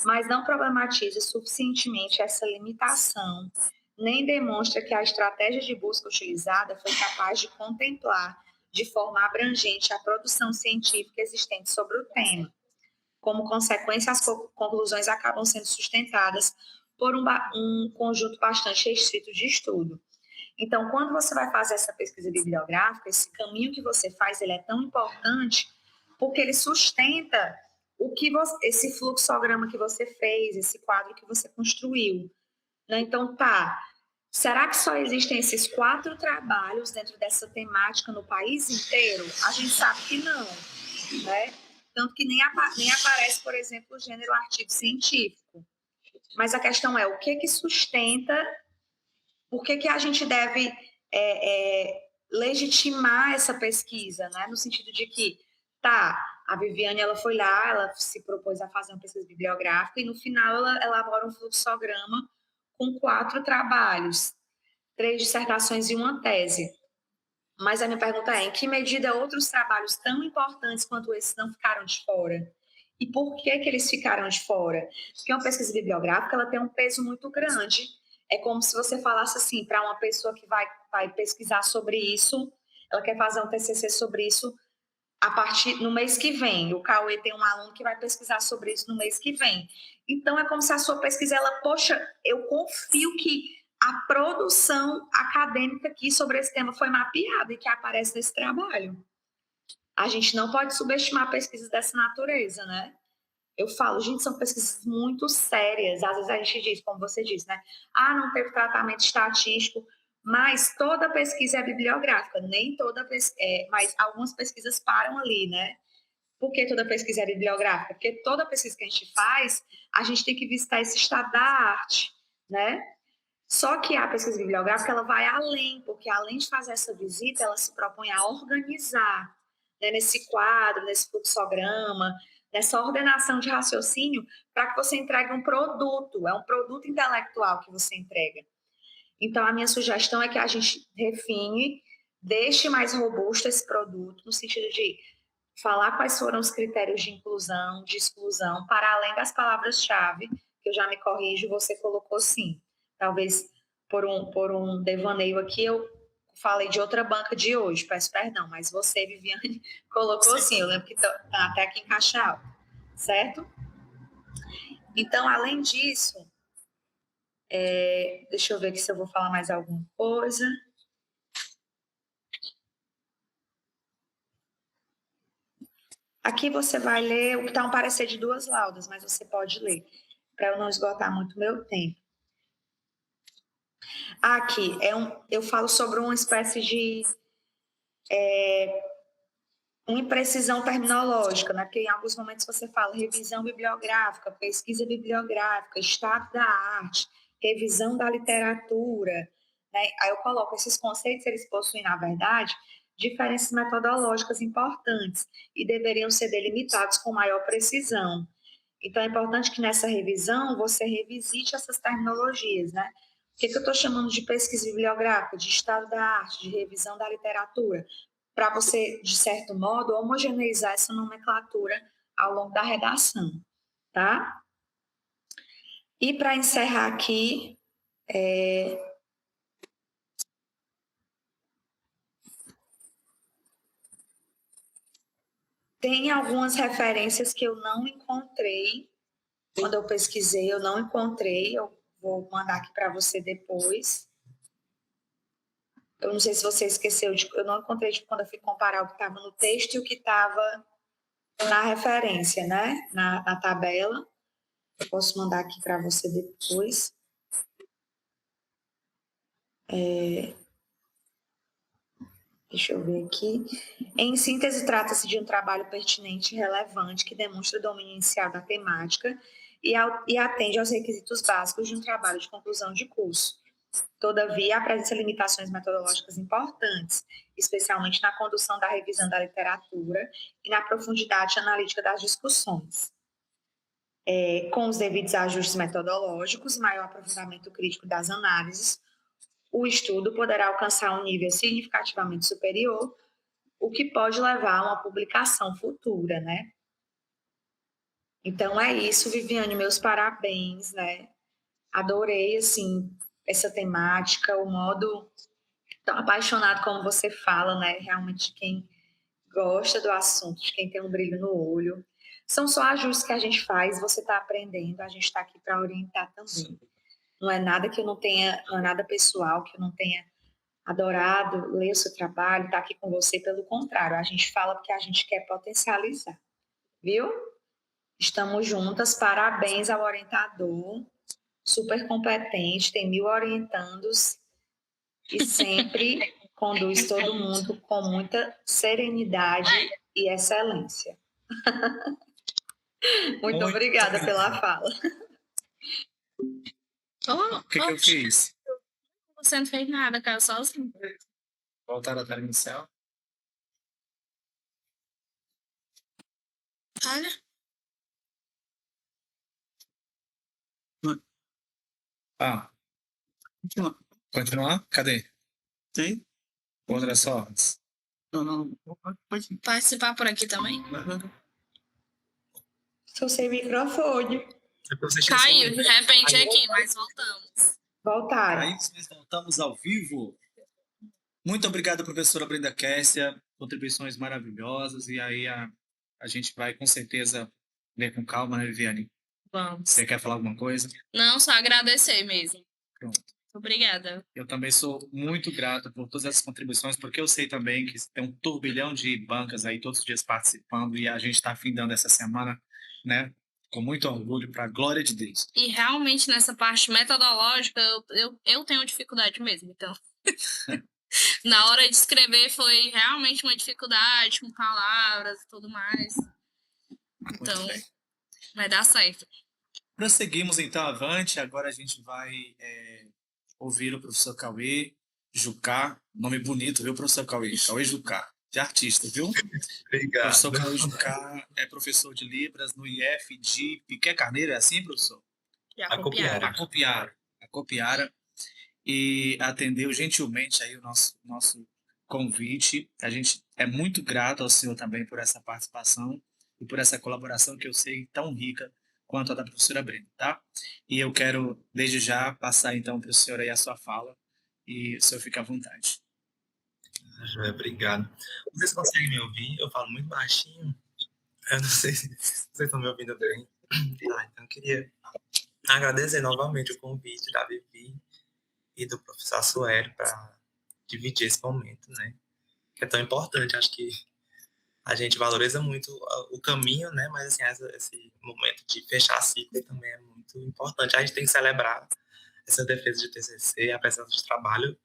mas não problematiza suficientemente essa limitação, nem demonstra que a estratégia de busca utilizada foi capaz de contemplar de forma abrangente a produção científica existente sobre o tema. como consequência, as conclusões acabam sendo sustentadas por um conjunto bastante restrito de estudo. Então, quando você vai fazer essa pesquisa bibliográfica, esse caminho que você faz, ele é tão importante porque ele sustenta esse fluxograma que você fez, esse quadro que você construiu. Né? Então, será que só existem esses 4 trabalhos dentro dessa temática no país inteiro? A gente sabe que não, né? Tanto que nem aparece, por exemplo, o gênero artigo científico. Mas a questão é, o que sustenta, por que a gente deve legitimar essa pesquisa, né? No sentido de que, a Viviane, ela foi lá, ela se propôs a fazer uma pesquisa bibliográfica e no final ela elabora um fluxograma com 4 trabalhos, 3 dissertações e uma tese. Mas a minha pergunta é, em que medida outros trabalhos tão importantes quanto esses não ficaram de fora? E por que eles ficaram de fora? Porque uma pesquisa bibliográfica ela tem um peso muito grande. É como se você falasse assim, para uma pessoa que vai pesquisar sobre isso, ela quer fazer um TCC sobre isso no mês que vem. O Cauê tem um aluno que vai pesquisar sobre isso no mês que vem. Então, é como se a sua pesquisa, eu confio que a produção acadêmica aqui sobre esse tema foi mapeada e que aparece nesse trabalho. A gente não pode subestimar pesquisas dessa natureza, né? Eu falo, gente, são pesquisas muito sérias. Às vezes a gente diz, como você disse, né? Não teve tratamento estatístico, mas toda pesquisa é bibliográfica. Nem toda mas algumas pesquisas param ali, né? Por que toda pesquisa é bibliográfica? Porque toda pesquisa que a gente faz, a gente tem que visitar esse estado da arte, né? Só que a pesquisa bibliográfica, ela vai além, porque além de fazer essa visita, ela se propõe a organizar, né, nesse quadro, nesse fluxograma, nessa ordenação de raciocínio, para que você entregue um produto, é um produto intelectual que você entrega. Então, a minha sugestão é que a gente refine, deixe mais robusto esse produto, no sentido de falar quais foram os critérios de inclusão, de exclusão, para além das palavras-chave, que eu já me corrijo, você colocou sim. Talvez por um devaneio aqui, eu falei de outra banca de hoje, peço perdão, mas você, Viviane, colocou sim, eu lembro que está até aqui em caixa alta, certo? Então, além disso, deixa eu ver aqui se eu vou falar mais alguma coisa. Aqui você vai ler o que está um parecer de 2 laudas, mas você pode ler, para eu não esgotar muito meu tempo. Aqui, eu falo sobre uma espécie de uma imprecisão terminológica, né? Porque em alguns momentos você fala revisão bibliográfica, pesquisa bibliográfica, estado da arte, revisão da literatura, né? Aí eu coloco esses conceitos, eles possuem, na verdade, diferenças metodológicas importantes e deveriam ser delimitados com maior precisão. Então, é importante que nessa revisão você revisite essas terminologias, né? O que eu estou chamando de pesquisa bibliográfica, de estado da arte, de revisão da literatura, para você, de certo modo, homogeneizar essa nomenclatura ao longo da redação, tá? E para encerrar aqui, tem algumas referências que eu não encontrei, quando eu pesquisei, eu não encontrei, eu vou mandar aqui para você depois. Eu não sei se você esqueceu, eu não encontrei quando eu fui comparar o que estava no texto e o que estava na referência, né? Na tabela. Eu posso mandar aqui para você depois. Deixa eu ver aqui. Em síntese, trata-se de um trabalho pertinente e relevante que demonstra o domínio inicial da temática e atende aos requisitos básicos de um trabalho de conclusão de curso. Todavia, apresenta limitações metodológicas importantes, especialmente na condução da revisão da literatura e na profundidade analítica das discussões. Com os devidos ajustes metodológicos e maior aprofundamento crítico das análises, o estudo poderá alcançar um nível significativamente superior, o que pode levar a uma publicação futura, né? Então é isso, Viviane, meus parabéns, né? Adorei, assim, essa temática, o modo tão apaixonado como você fala, né? Realmente quem gosta do assunto, de quem tem um brilho no olho. São só ajustes que a gente faz, você está aprendendo, a gente está aqui para orientar também. Não é nada que eu não tenha, não é nada pessoal, que eu não tenha adorado ler o seu trabalho, estar aqui com você, pelo contrário, a gente fala porque a gente quer potencializar, viu? Estamos juntas, parabéns ao orientador, super competente, tem 1000 orientandos e sempre conduz todo mundo com muita serenidade e excelência. Muito obrigada pela fala. O que eu fiz? Você não fez nada, cara, sozinho. Voltar à tela inicial. Olha. Continuar? Cadê? Tem. Outras ordens. Não. Pode Participar por aqui também? Estou sem microfone. Caiu de repente aqui, mas voltamos. Voltaram. Aí nós voltamos ao vivo. Muito obrigado, professora Brenda Kessia. Contribuições maravilhosas. E aí a gente vai com certeza ver com calma, né, Viviane? Vamos. Você quer falar alguma coisa? Não, só agradecer mesmo. Pronto. Obrigada. Eu também sou muito grato por todas essas contribuições, porque eu sei também que tem um turbilhão de bancas aí todos os dias participando e a gente está findando essa semana, né? Com muito orgulho, para a glória de Deus. E realmente nessa parte metodológica eu tenho dificuldade mesmo, então. Na hora de escrever foi realmente uma dificuldade com palavras e tudo mais. Então, vai dar certo. Prosseguimos então avante. Agora a gente vai ouvir o professor Cauê Jucá. Nome bonito, viu, professor Cauê? Cauê Jucá, de artista, viu? Obrigado. O professor Cauê Jucá é professor de Libras no IF de Piquet Carneiro, é assim, professor? Acopiara. E atendeu gentilmente aí o nosso convite. A gente é muito grato ao senhor também por essa participação e por essa colaboração que eu sei tão rica quanto a da professora Brenda, tá? E eu quero, desde já, passar então para o senhor aí a sua fala e o senhor fica à vontade. Obrigado. Vocês conseguem me ouvir? Eu falo muito baixinho. Eu não sei se vocês estão me ouvindo bem. Então eu queria agradecer novamente o convite da Vivi e do professor Suero para dividir esse momento, né? Que é tão importante. Acho que a gente valoriza muito o caminho, né? Mas assim, esse momento de fechar ciclo também é muito importante. A gente tem que celebrar essa defesa de TCC, a presença de trabalho,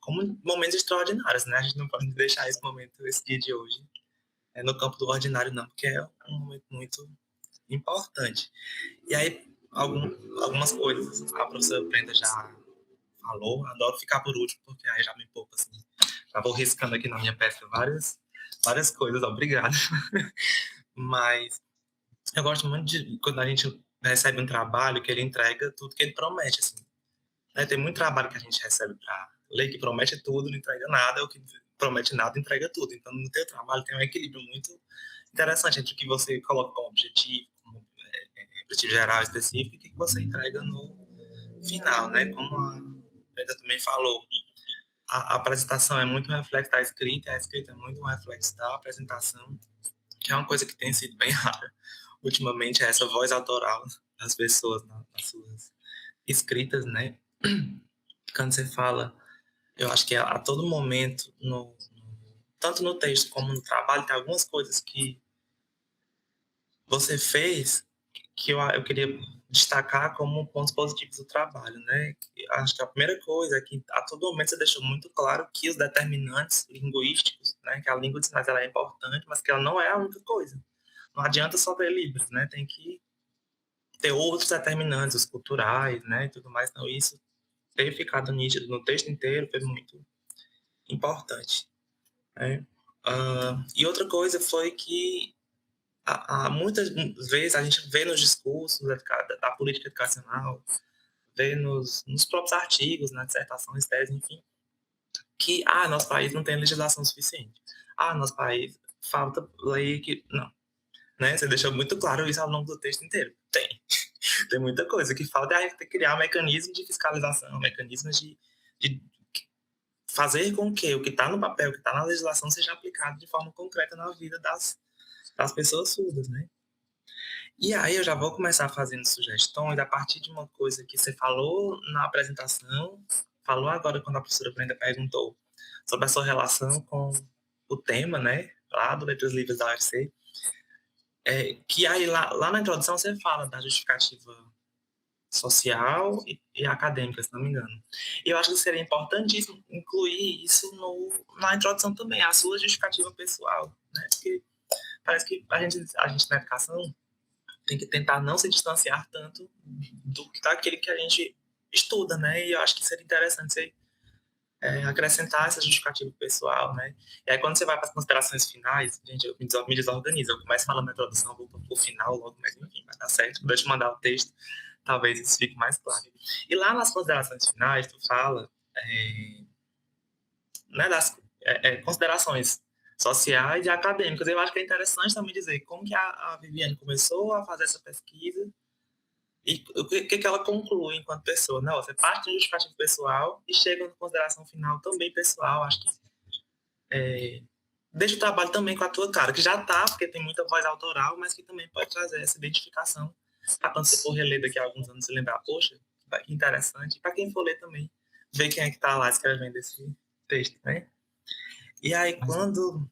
como momentos extraordinários, né? A gente não pode deixar esse momento, esse dia de hoje, no campo do ordinário, não, porque é um momento muito importante. E aí, algumas coisas a professora Brenda já falou, adoro ficar por último, porque aí já me poupa, assim. Já vou riscando aqui na minha peça várias coisas, obrigado. Mas eu gosto muito de quando a gente recebe um trabalho que ele entrega tudo que ele promete, assim. Né? Tem muito trabalho que a gente recebe para ler que promete tudo, não entrega nada, ou que promete nada, entrega tudo. Então, no teu trabalho tem um equilíbrio muito interessante entre o que você coloca como objetivo, como objetivo geral específico, e o que você entrega no final, né? Como a Brenda também falou, a apresentação é muito um reflexo da escrita, e a escrita é muito um reflexo da apresentação, que é uma coisa que tem sido bem rara. Ultimamente, é essa voz autoral das pessoas nas suas escritas, né? Quando você fala, eu acho que a todo momento, tanto no texto como no trabalho, tem algumas coisas que você fez que eu queria destacar como pontos positivos do trabalho, né? Acho que a primeira coisa é que a todo momento você deixou muito claro que os determinantes linguísticos, né? Que a língua de sinais ela é importante, mas que ela não é a única coisa. Não adianta só ter Libras, né? Tem que ter outros determinantes, os culturais, né? E tudo mais. Então, isso ter ficado nítido no texto inteiro foi muito importante. Né? E outra coisa foi que muitas vezes a gente vê nos discursos da política educacional, vê nos próprios artigos, na dissertações, teses, enfim, que nosso país não tem legislação suficiente. Nosso país falta lei que... Não. Né? Você deixou muito claro isso ao longo do texto inteiro. Tem muita coisa que falta, a gente tem que criar um mecanismo de fiscalização, mecanismos de fazer com que o que está no papel, o que está na legislação, seja aplicado de forma concreta na vida das pessoas surdas, né? E aí eu já vou começar fazendo sugestões a partir de uma coisa que você falou na apresentação, falou agora quando a professora Brenda perguntou sobre a sua relação com o tema, né, lá do Letras Livres da UFC, que aí lá na introdução você fala da justificativa social e acadêmica, se não me engano. E eu acho que seria importantíssimo incluir isso na introdução também, a sua justificativa pessoal, né, porque parece que a gente na educação tem que tentar não se distanciar tanto daquele que a gente estuda, né? E eu acho que seria interessante você acrescentar essa justificativa pessoal, né? E aí quando você vai para as considerações finais, gente, eu me desorganizo, eu começo falando na introdução, vou para o final logo, mas enfim, vai dar certo. Quando eu te mandar o texto, talvez isso fique mais claro. E lá nas considerações finais, tu fala né, das considerações sociais e acadêmicas. Eu acho que é interessante também dizer como que a Viviane começou a fazer essa pesquisa e o que ela conclui enquanto pessoa. Não, você parte do justificativo pessoal e chega na consideração final também pessoal. Acho que deixa o trabalho também com a tua cara, que já tá, porque tem muita voz autoral, mas que também pode trazer essa identificação para quando você for reler daqui a alguns anos e lembrar, poxa, que interessante. E para quem for ler também, ver quem é que está lá escrevendo esse texto, né? E aí, quando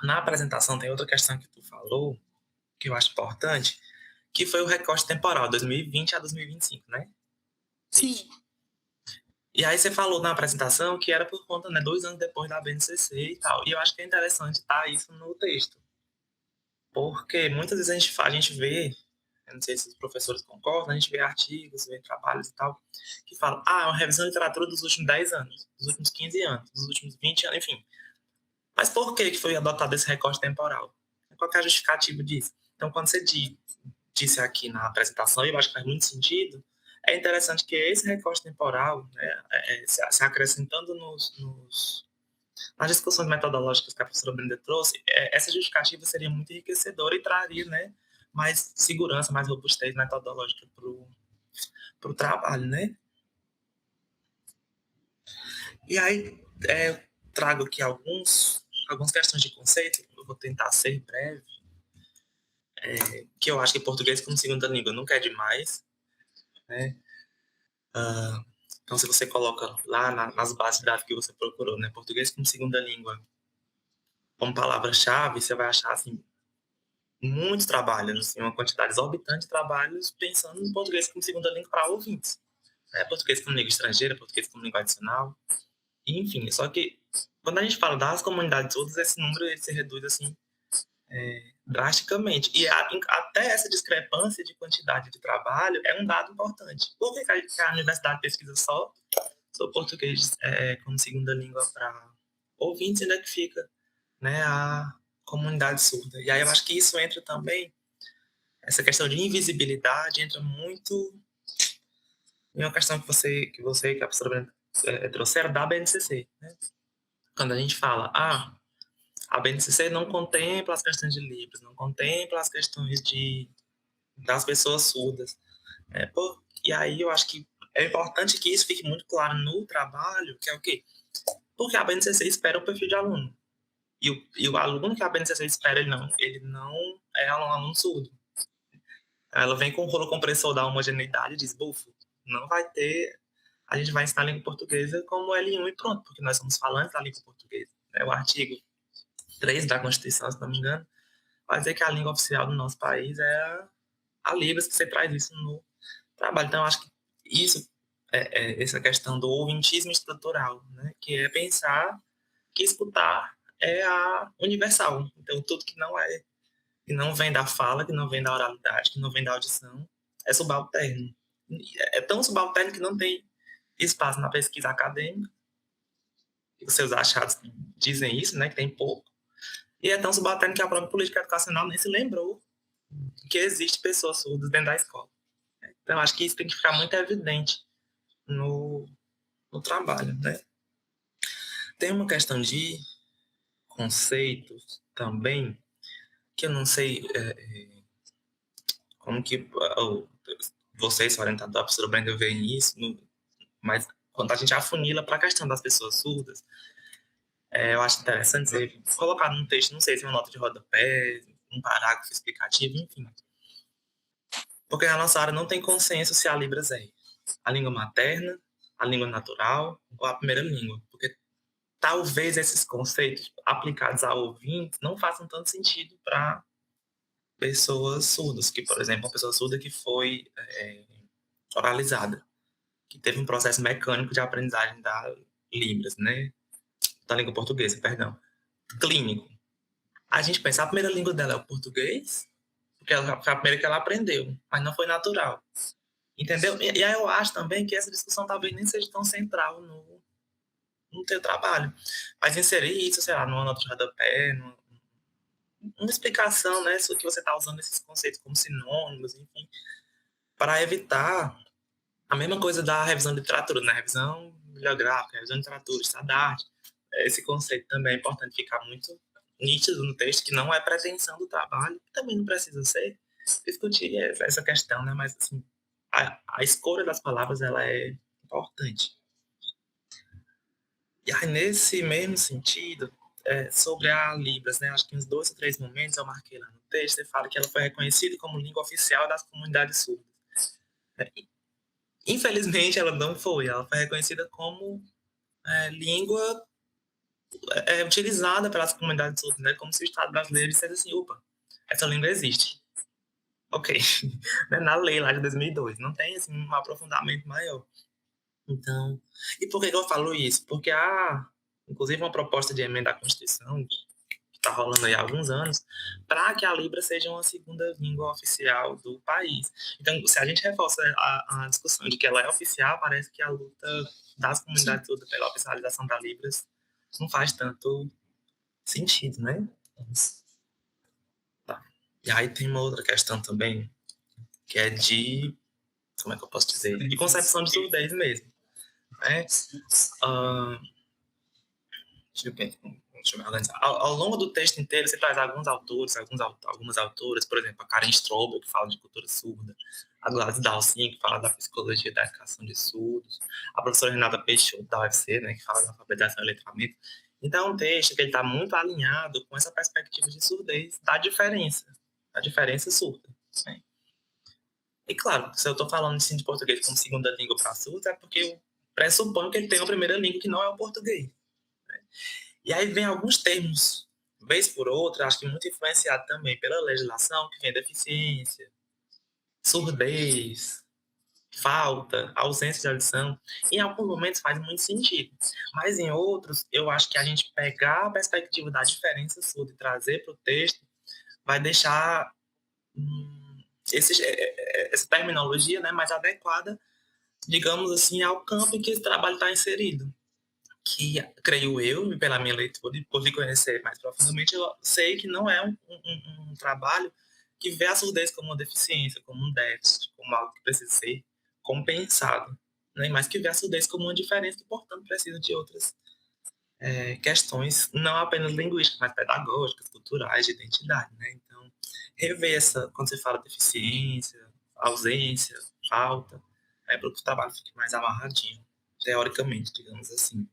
na apresentação tem outra questão que tu falou, que eu acho importante, que foi o recorte temporal, 2020 a 2025, né? Sim. E aí você falou na apresentação que era por conta, né, 2 anos depois da BNCC e tal. E eu acho que é interessante estar isso no texto. Porque muitas vezes a gente vê, eu não sei se os professores concordam, a gente vê artigos, vê trabalhos e tal, que falam, é uma revisão de literatura dos últimos 10 anos, dos últimos 15 anos, dos últimos 20 anos, enfim. Mas por que foi adotado esse recorte temporal? Qual que é a justificativa disso? Então, quando você disse aqui na apresentação, e eu acho que faz muito sentido, é interessante que esse recorte temporal, né, se acrescentando nas discussões metodológicas que a professora Brenda trouxe, essa justificativa seria muito enriquecedora e traria, né, mais segurança, mais robustez metodológica para o trabalho, né? E aí, eu trago aqui algumas questões de conceito, eu vou tentar ser breve, que eu acho que português como segunda língua nunca é demais, né? Então, se você coloca lá nas bases de dados que você procurou, né, português como segunda língua, como palavra-chave, você vai achar, assim, muitos trabalhos, assim, uma quantidade exorbitante de trabalhos pensando no português como segunda língua para ouvintes. Né? Português como língua estrangeira, português como língua adicional, enfim. Só que, quando a gente fala das comunidades todas, esse número ele se reduz, assim, drasticamente. E até essa discrepância de quantidade de trabalho é um dado importante. Por que a universidade pesquisa só sobre português como segunda língua para ouvintes, ainda que fica, né, a comunidade surda? E aí eu acho que isso entra também, essa questão de invisibilidade entra muito em uma questão que a professora trouxeram da BNCC. Né? Quando a gente fala, a BNCC não contempla as questões de Libras, não contempla as questões das pessoas surdas. E aí eu acho que é importante que isso fique muito claro no trabalho, que é o quê? Porque a BNCC espera o perfil de aluno. E o aluno que a BNCC espera, ele não é um aluno surdo. Ela vem com o rolo compressor da homogeneidade e diz, bufo, não vai ter... A gente vai ensinar a língua portuguesa como L1 e pronto, porque nós somos falantes da língua portuguesa. O artigo 3 da Constituição, se não me engano, vai dizer que a língua oficial do nosso país é a Libras, que você traz isso no trabalho. Então, eu acho que isso essa questão do ouvintismo estrutural, né? Que é pensar que escutar é a universal. Então, tudo que não vem da fala, que não vem da oralidade, que não vem da audição, é subalterno. É tão subalterno que não tem espaço na pesquisa acadêmica. Os seus achados dizem isso, né? Que tem pouco. E é tão subalterno que a própria política educacional nem se lembrou que existe pessoas surdas dentro da escola. Então, acho que isso tem que ficar muito evidente no trabalho, né? Tem uma questão de conceitos também, que eu não sei como que vocês, sua orientadora, a professora Brenda, veem isso, mas quando a gente afunila para a questão das pessoas surdas, eu acho interessante você colocar num texto, não sei se é uma nota de rodapé, um parágrafo explicativo, enfim. Porque na nossa área não tem consenso se a Libras é a língua materna, a língua natural ou a primeira língua. Porque talvez esses conceitos aplicados a ouvintes não façam tanto sentido para pessoas surdas, que, por exemplo, uma pessoa surda que foi oralizada, que teve um processo mecânico de aprendizagem da Libras, né? Da língua portuguesa, perdão. Clínico. A gente pensa, a primeira língua dela é o português, porque foi a primeira que ela aprendeu, mas não foi natural. Entendeu? E aí eu acho também que essa discussão talvez nem seja tão central no teu trabalho. Mas inserir isso, sei lá, numa nota de rodapé, uma explicação, né, sobre que você está usando esses conceitos como sinônimos, enfim, para evitar a mesma coisa da revisão de literatura, né? Revisão bibliográfica, revisão de literatura, estado da arte. Esse conceito também é importante ficar muito nítido no texto, que não é pretensão do trabalho, que também não precisa ser, discutir essa questão, né? Mas, assim, a escolha das palavras, ela é importante. E aí, nesse mesmo sentido, sobre a Libras, né? Acho que uns 2 ou 3 momentos eu marquei lá no texto, você fala que ela foi reconhecida como língua oficial das comunidades surdas. Infelizmente, ela não foi. Ela foi reconhecida como língua utilizada pelas comunidades surdas, né? Como se o Estado brasileiro dissesse assim, opa, essa língua existe. Ok. Na lei lá de 2002. Não tem assim, um aprofundamento maior. Então, e por que eu falo isso? Porque há, inclusive, uma proposta de emenda à Constituição, que está rolando aí há alguns anos, para que a Libra seja uma segunda língua oficial do país. Então, se a gente reforça a discussão de que ela é oficial, parece que a luta das comunidades surdas pela oficialização da Libras não faz tanto sentido, né? Tá. E aí tem uma outra questão também, que é de, como é que eu posso dizer? De concepção de surdez mesmo. Né? Deixa eu me organizar. Ao longo do texto inteiro, você traz alguns autores, algumas autoras, por exemplo, a Karen Strobel, que fala de cultura surda, a Gladys Dalcin, que fala da psicologia da educação de surdos, a professora Renata Peixoto, da UFC, né, que fala da alfabetização e letramento. Então, é um texto que está muito alinhado com essa perspectiva de surdez, da diferença surda. Né? E, claro, se eu estou falando assim, de português como segunda língua para surdos, é porque eu pressuponho que ele tem uma primeira língua que não é o português. Né? E aí vem alguns termos, vez por outra, acho que muito influenciado também pela legislação, que vem deficiência, surdez, falta, ausência de audição. Em alguns momentos faz muito sentido, mas em outros, eu acho que a gente pegar a perspectiva da diferença surda e trazer para o texto vai deixar essa terminologia, né, mais adequada, digamos assim, ao campo em que esse trabalho está inserido. Que, creio eu, pela minha leitura e por me conhecer mais profundamente, eu sei que não é um trabalho que vê a surdez como uma deficiência, como um déficit, como algo que precisa ser compensado, né? Mas que vê a surdez como uma diferença que, portanto, precisa de outras questões, não apenas linguísticas, mas pedagógicas, culturais, de identidade, né? Então, rever essa, quando você fala deficiência, ausência, falta, para que o trabalho fique mais amarradinho, teoricamente, digamos assim.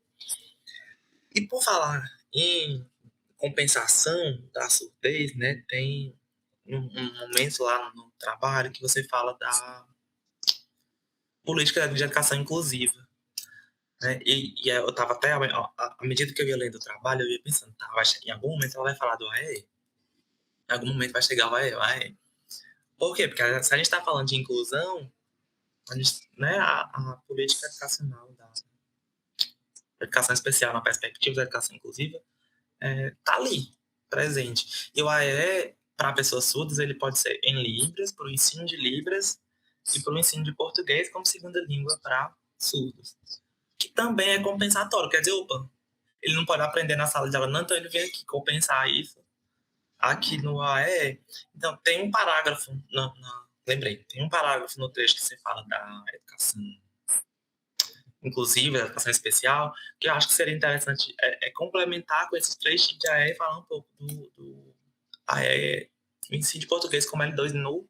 E por falar em compensação da surdez, né, tem um momento lá no trabalho que você fala da política de educação inclusiva. Né? E eu estava até, à medida que eu ia lendo o trabalho, eu ia pensando, tá, em algum momento ela vai falar do AE, em algum momento vai chegar o AE. Por quê? Porque se a gente está falando de inclusão, né, a política educacional da educação especial na perspectiva da educação inclusiva tá ali, presente. E o AE, para pessoas surdas, ele pode ser em Libras, para o ensino de Libras, e para o ensino de português como segunda língua para surdos. Que também é compensatório, quer dizer, opa, ele não pode aprender na sala de aula, não, então ele vem aqui compensar isso aqui no AE. Então, tem um parágrafo, lembrei, tem um parágrafo no texto que você fala da educação inclusive, a educação especial, que eu acho que seria interessante complementar com esses 3 tipos de AE e falar um pouco do AE, ensino de português como L2 no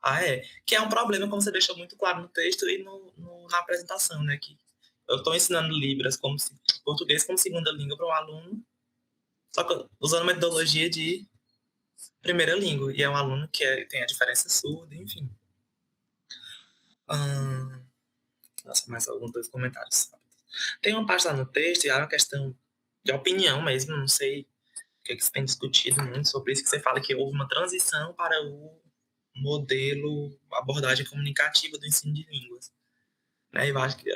AE, que é um problema, como você deixou muito claro no texto e na apresentação, né, que eu estou ensinando Libras como português como segunda língua para um aluno, só que usando metodologia de primeira língua. E é um aluno que tem a diferença surda, enfim. Nossa, mais alguns dois comentários. Tem uma parte lá no texto, e é uma questão de opinião mesmo, não sei o que você tem discutido muito sobre isso, que você fala que houve uma transição para o modelo, abordagem comunicativa do ensino de línguas. Né? Eu acho que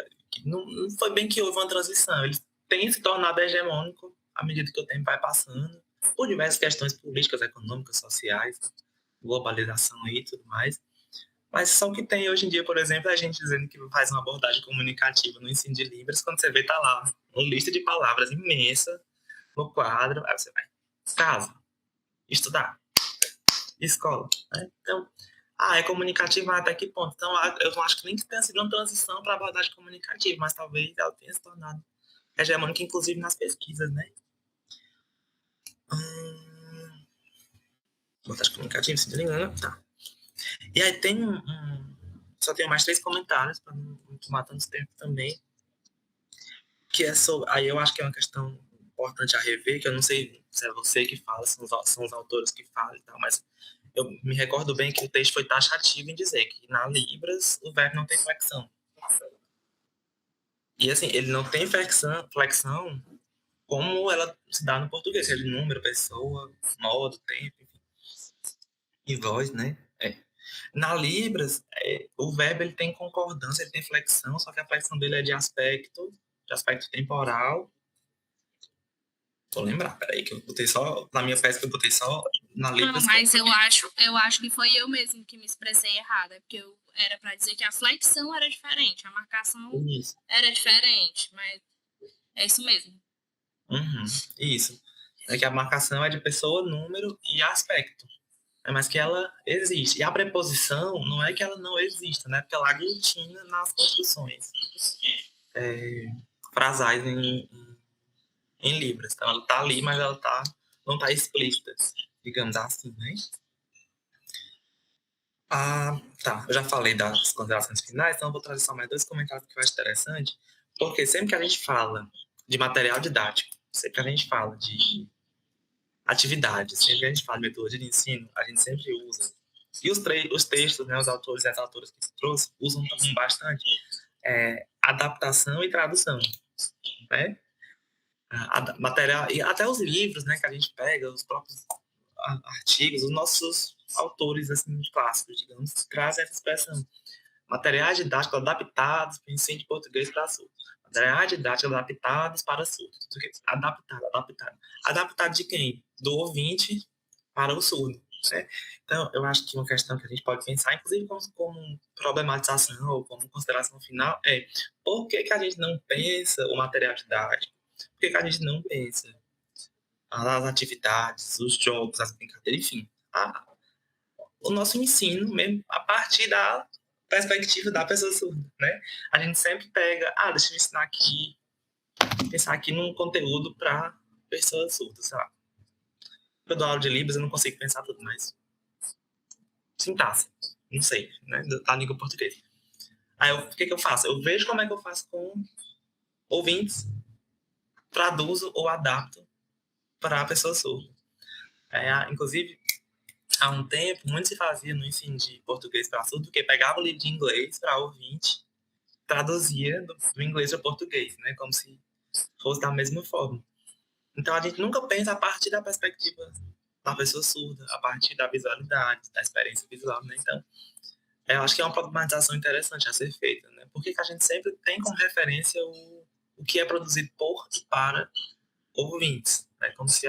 não foi bem que houve uma transição, ele tem se tornado hegemônico à medida que o tempo vai passando, por diversas questões políticas, econômicas, sociais, globalização e tudo mais. Mas só o que tem hoje em dia, por exemplo, é a gente dizendo que faz uma abordagem comunicativa no ensino de Libras, quando você vê, tá lá uma lista de palavras imensa no quadro, aí você vai, casa, estudar, escola. Né? Então, é comunicativo, mas até que ponto? Então, eu não acho que nem que tenha sido uma transição para a abordagem comunicativa, mas talvez ela tenha se tornado hegemônica, inclusive nas pesquisas, né? Abordagem comunicativa, se não me engano, tá. E aí tem só tenho mais 3 comentários, para não tomar tanto tempo também, que é sobre, aí eu acho que é uma questão importante a rever, que eu não sei se é você que fala, são os autores que falam e tal, mas eu me recordo bem que o texto foi taxativo em dizer que na Libras o verbo não tem flexão. E assim, ele não tem flexão como ela se dá no português, seja número, pessoa, modo, tempo, enfim. E voz, né? Na Libras, o verbo ele tem concordância, ele tem flexão, só que a flexão dele é de aspecto temporal. Vou lembrar, peraí, que eu botei só, na minha pesca eu botei só na Libras. Não, mas eu acho que foi eu mesmo que me expressei errado, porque eu era para dizer que a flexão era diferente, a marcação Isso. era diferente, mas é isso mesmo. Isso. É que a marcação é de pessoa, número e aspecto. Mas que ela existe. E a preposição não é que ela não exista, né? Porque ela aglutina nas construções frasais em Libras. Então ela tá ali, mas ela não tá explícita, digamos assim, né? Tá. Eu já falei das considerações finais, então eu vou trazer só mais 2 comentários que eu acho interessante. Porque sempre que a gente fala de material didático, sempre que a gente fala de atividades, sempre que a gente fala de metodologia de ensino, a gente sempre usa. E os textos, né, os autores e as autoras que se trouxe, usam também bastante adaptação e tradução, né? Material, e até os livros, né, que a gente pega, os próprios artigos, os nossos autores assim, clássicos, digamos, trazem essa expressão. Materiais didáticos adaptados para o ensino de português para surdos. Materiais didáticos adaptados para surdos. Adaptado. Adaptado de quem? Do ouvinte para o surdo. Né? Então, eu acho que uma questão que a gente pode pensar, inclusive como problematização ou como consideração final, é por que a gente não pensa o material didático? Por que a gente não pensa as atividades, os jogos, as brincadeiras, enfim, o nosso ensino mesmo a partir da perspectiva da pessoa surda, né? A gente sempre pega, deixa eu ensinar aqui, pensar aqui num conteúdo para pessoa surda, sei lá. Eu dou aula de Libras, eu não consigo pensar tudo, mas sintaxe, não sei, né? Da língua portuguesa. Aí o que eu faço? Eu vejo como é que eu faço com ouvintes, traduzo ou adapto para a pessoa surda. Inclusive, há um tempo, muito se fazia no ensino de português para surdo, porque pegava o livro de inglês para ouvinte, traduzia do inglês para português, né? Como se fosse da mesma forma. Então, a gente nunca pensa a partir da perspectiva da pessoa surda, a partir da visualidade, da experiência visual, né? Então, eu acho que é uma problematização interessante a ser feita, né? Porque a gente sempre tem como referência o que é produzido por e para ouvintes, né? Como se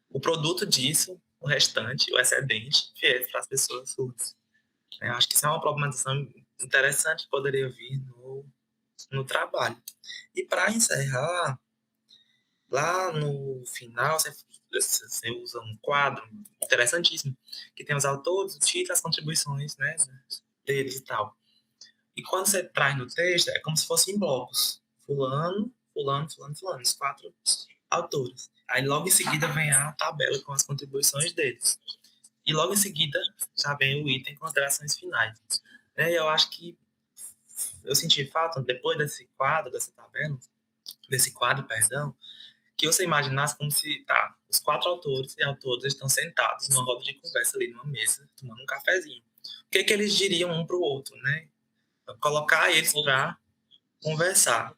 o produto disso, o restante, o excedente, viesse para as pessoas surdas. Eu acho que isso é uma problematização interessante que poderia vir no trabalho. E para encerrar, lá no final, você usa um quadro interessantíssimo, que tem os autores, o título, as contribuições, né, deles e tal. E quando você traz no texto, é como se fosse em blocos. Fulano, fulano, fulano, fulano. Os 4 autores. Aí logo em seguida vem a tabela com as contribuições deles. E logo em seguida já vem o item considerações finais. Eu acho que eu senti falta, depois desse quadro, desse quadro, perdão, que você imaginasse como se, os 4 autores e autoras estão sentados numa roda de conversa ali numa mesa, tomando um cafezinho. O que que eles diriam um para o outro, né? Colocar eles para conversar.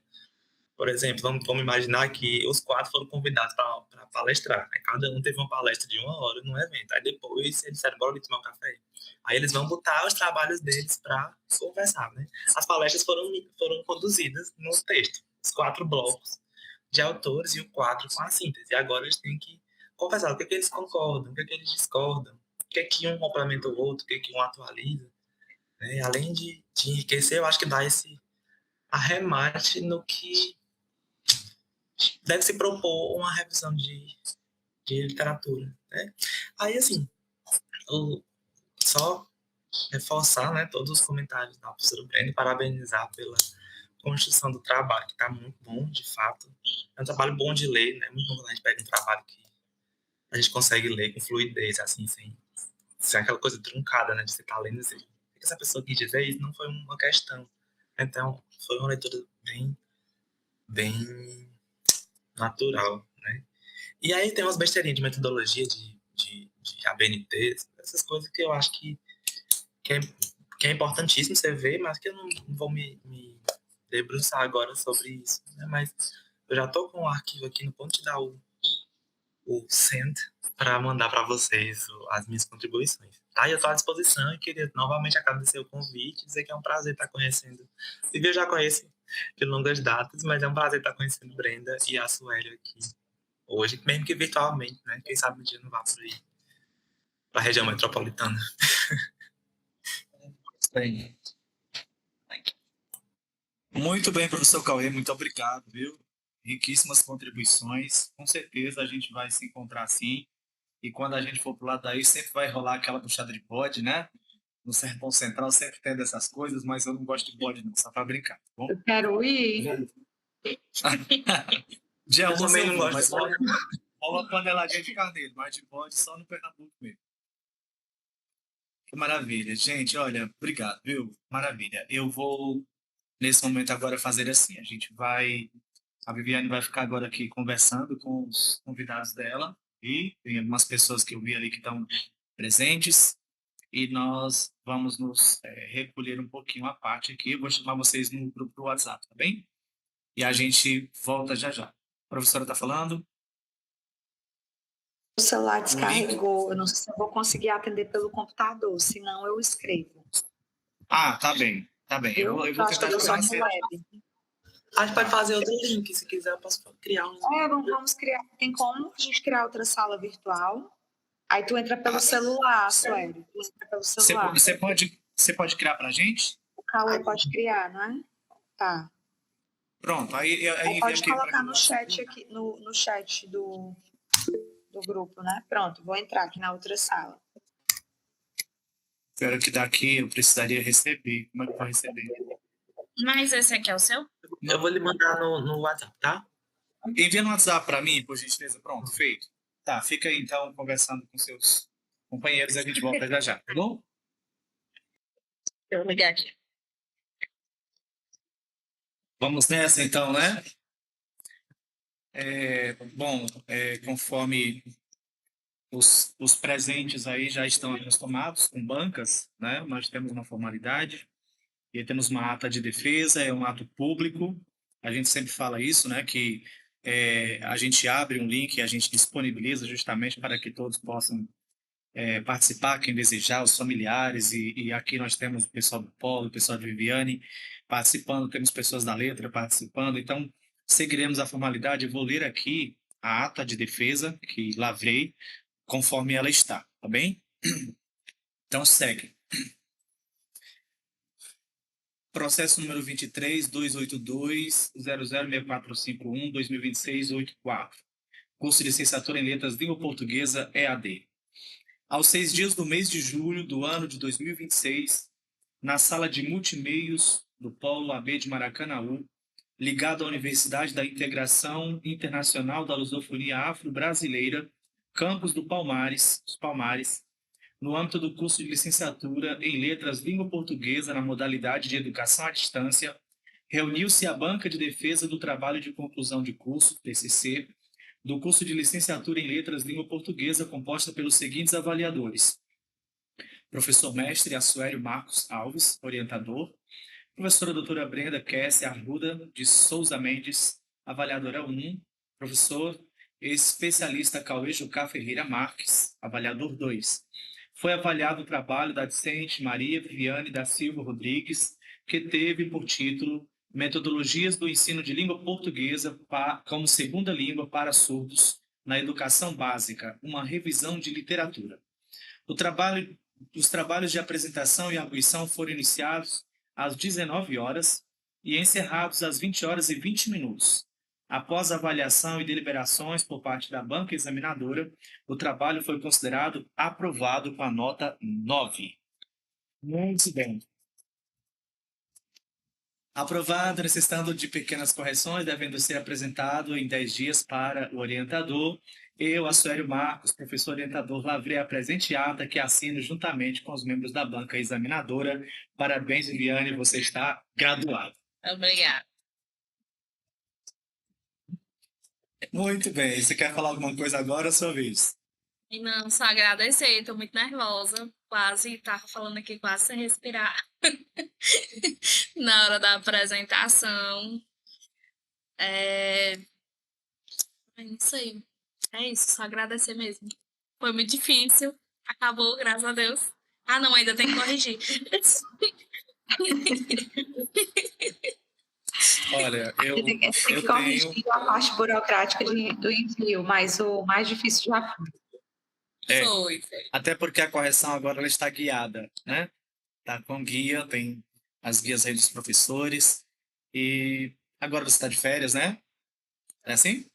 Por exemplo, vamos imaginar que os 4 foram convidados para palestrar. Né? Cada um teve uma palestra de 1 hora no evento. Aí depois eles disseram, bora ali tomar um café. Aí eles vão botar os trabalhos deles para conversar. Né? As palestras foram conduzidas no texto. Os 4 blocos de autores e o 4 com a síntese. E agora eles têm que conversar o que, que eles concordam, o que, que eles discordam, o que um complementa o outro, o que um atualiza. Né? Além de enriquecer, eu acho que dá esse arremate no que deve se propor uma revisão de literatura. Né? Aí, assim, só reforçar, né, todos os comentários da professora Brenda e parabenizar pela construção do trabalho, que está muito bom, de fato. É um trabalho bom de ler, né? Muito bom quando a gente pega um trabalho que a gente consegue ler com fluidez, assim, sem aquela coisa truncada, né, de você estar lendo e dizer, o que essa pessoa quis dizer? Isso não foi uma questão. Então, foi uma leitura bem natural, né? E aí tem umas besteirinhas de metodologia de ABNT, essas coisas que eu acho que é importantíssimo você ver, mas que eu não vou me debruçar agora sobre isso, né? Mas eu já estou com o arquivo aqui no ponto de dar o send para mandar para vocês as minhas contribuições. Tá? E eu estou à disposição e queria novamente agradecer o convite, dizer que é um prazer estar conhecendo. Eu já conheço de longas datas, mas é um prazer estar conhecendo Brenda e a Sueli aqui hoje, mesmo que virtualmente, né? Quem sabe um dia não vá por aí, para a região metropolitana. Bem. Muito bem, professor Cauê, muito obrigado, viu? Riquíssimas contribuições. Com certeza a gente vai se encontrar sim. E quando a gente for pro lado daí, sempre vai rolar aquela puxada de bode, né? No Sertão Central sempre tem dessas coisas, mas eu não gosto de bode não, só para brincar, tá bom? Eu quero ir. Dia 11 também eu não vou, gosto mas de bode. rola uma paneladinha de carneiro, mas de bode só no Pernambuco mesmo. Que maravilha. Gente, olha, obrigado, viu? Maravilha. Eu vou, nesse momento agora, fazer assim. A Viviane vai ficar agora aqui conversando com os convidados dela e tem algumas pessoas que eu vi ali que estão presentes e nós vamos nos recolher um pouquinho à parte aqui. Eu vou chamar vocês no grupo do WhatsApp, tá bem? E a gente volta já já. A professora está falando? O celular descarregou. Eu não sei se eu vou conseguir atender pelo computador, senão eu escrevo. Ah, tá bem. Tá bem. Eu vou acho que tentar eu só escrever. no web. A gente pode fazer outro link, se quiser eu posso criar um. Vamos criar. Tem como a gente criar outra sala virtual? Aí tu entra pelo celular, Sueli. Tu entra pelo celular. Você pode criar pra gente? O Cauê pode criar, não é? Tá. Pronto. Aí Pode aqui colocar no chat aqui, no chat do grupo, né? Pronto, vou entrar aqui na outra sala. Espero que daqui eu precisaria receber. Como é que eu vou receber? Mas esse aqui é o seu? Eu vou lhe mandar no WhatsApp, tá? Envia no WhatsApp para mim, por gentileza. Pronto, feito. Tá, fica aí então conversando com seus companheiros e a gente volta já já, tá bom? Eu vou ligar aqui. Vamos nessa então, né? Conforme os presentes aí já estão acostumados com bancas, né? Nós temos uma formalidade e temos uma ata de defesa, é um ato público. A gente sempre fala isso, né? Que a gente abre um link e a gente disponibiliza justamente para que todos possam participar, quem desejar, os familiares, e aqui nós temos o pessoal do Polo, o pessoal de Viviane participando, temos pessoas da letra participando, então seguiremos a formalidade. Eu vou ler aqui a ata de defesa que lavrei, conforme ela está, tá bem? Então segue. Processo número 23.282.006451.2026.84. Curso de Licenciatura em Letras Língua Portuguesa, EAD. Aos 6 dias do mês de julho do ano de 2026, na sala de multimeios do Polo AB de Maracanaú, ligado à Universidade da Integração Internacional da Lusofonia Afro-Brasileira, campus do Palmares, no âmbito do curso de licenciatura em Letras Língua Portuguesa na modalidade de Educação à Distância, reuniu-se a Banca de Defesa do Trabalho de Conclusão de Curso, TCC, do curso de licenciatura em Letras Língua Portuguesa, composta pelos seguintes avaliadores: professor mestre Assuério Marcos Alves, orientador; professora doutora Brenda Kessia Arruda de Souza Mendes, avaliadora 1; professor especialista Cauê Jucá Ferreira Marques, avaliador 2. Foi avaliado o trabalho da discente Maria Viviane da Silva Rodrigues, que teve por título Metodologias do ensino de língua portuguesa como segunda língua para surdos na educação básica, uma revisão de literatura. Os trabalhos de apresentação e arguição foram iniciados às 19 horas e encerrados às 20 horas e 20 minutos. Após avaliação e deliberações por parte da banca examinadora, o trabalho foi considerado aprovado com a nota 9. Muito bem. Aprovado, necessitando de pequenas correções, devendo ser apresentado em 10 dias para o orientador. Eu, Assuério Marcos, professor orientador, lavrei a presente ata que assino juntamente com os membros da banca examinadora. Parabéns, Viviane, você está graduado. Obrigada. Muito bem. Você quer falar alguma coisa agora, sua vez? E não, só agradecer, estou muito nervosa, quase, estava falando aqui quase sem respirar na hora da apresentação. Não sei, é isso, só agradecer mesmo. Foi muito difícil, acabou, graças a Deus. Ah, não, ainda tem que corrigir. Olha, eu Tem que corrigir a parte burocrática do envio, mas o mais difícil já foi. Foi. Até porque a correção agora ela está guiada, né? Está com guia, tem as guias aí dos professores. E agora você está de férias, né? É assim?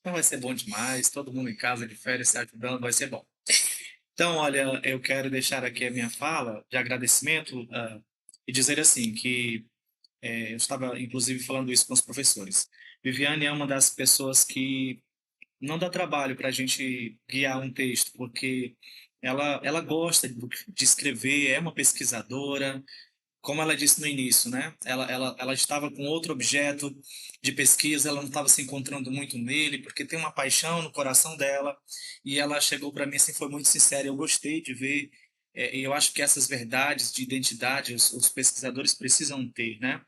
Então vai ser bom demais, todo mundo em casa de férias se ajudando, vai ser bom. Então, olha, eu quero deixar aqui a minha fala de agradecimento e dizer assim que eu estava, inclusive, falando isso com os professores. Viviane é uma das pessoas que não dá trabalho para a gente guiar um texto, porque ela gosta de escrever, é uma pesquisadora, como ela disse no início, né? Ela estava com outro objeto de pesquisa, ela não estava se encontrando muito nele, porque tem uma paixão no coração dela, e ela chegou para mim assim, foi muito sincera, eu gostei de ver, e eu acho que essas verdades de identidade os pesquisadores precisam ter, né?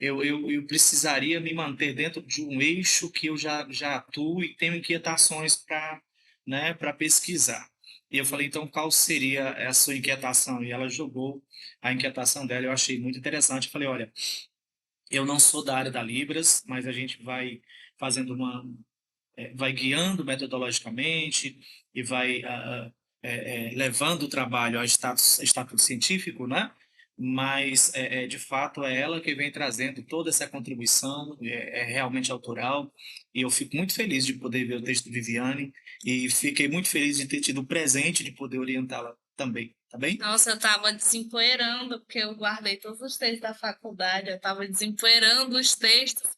Eu precisaria me manter dentro de um eixo que eu já atuo e tenho inquietações para, né, para pesquisar. E eu falei, então, qual seria a sua inquietação? E ela jogou a inquietação dela, eu achei muito interessante. Eu falei, olha, eu não sou da área da Libras, mas a gente vai fazendo vai guiando metodologicamente e vai levando o trabalho ao status científico, né? Mas, de fato, é ela que vem trazendo toda essa contribuição, é realmente autoral, e eu fico muito feliz de poder ver o texto de Viviane, e fiquei muito feliz de ter tido o presente de poder orientá-la também, tá bem? Nossa, eu tava desempoeirando, porque eu guardei todos os textos da faculdade, eu tava desempoeirando os textos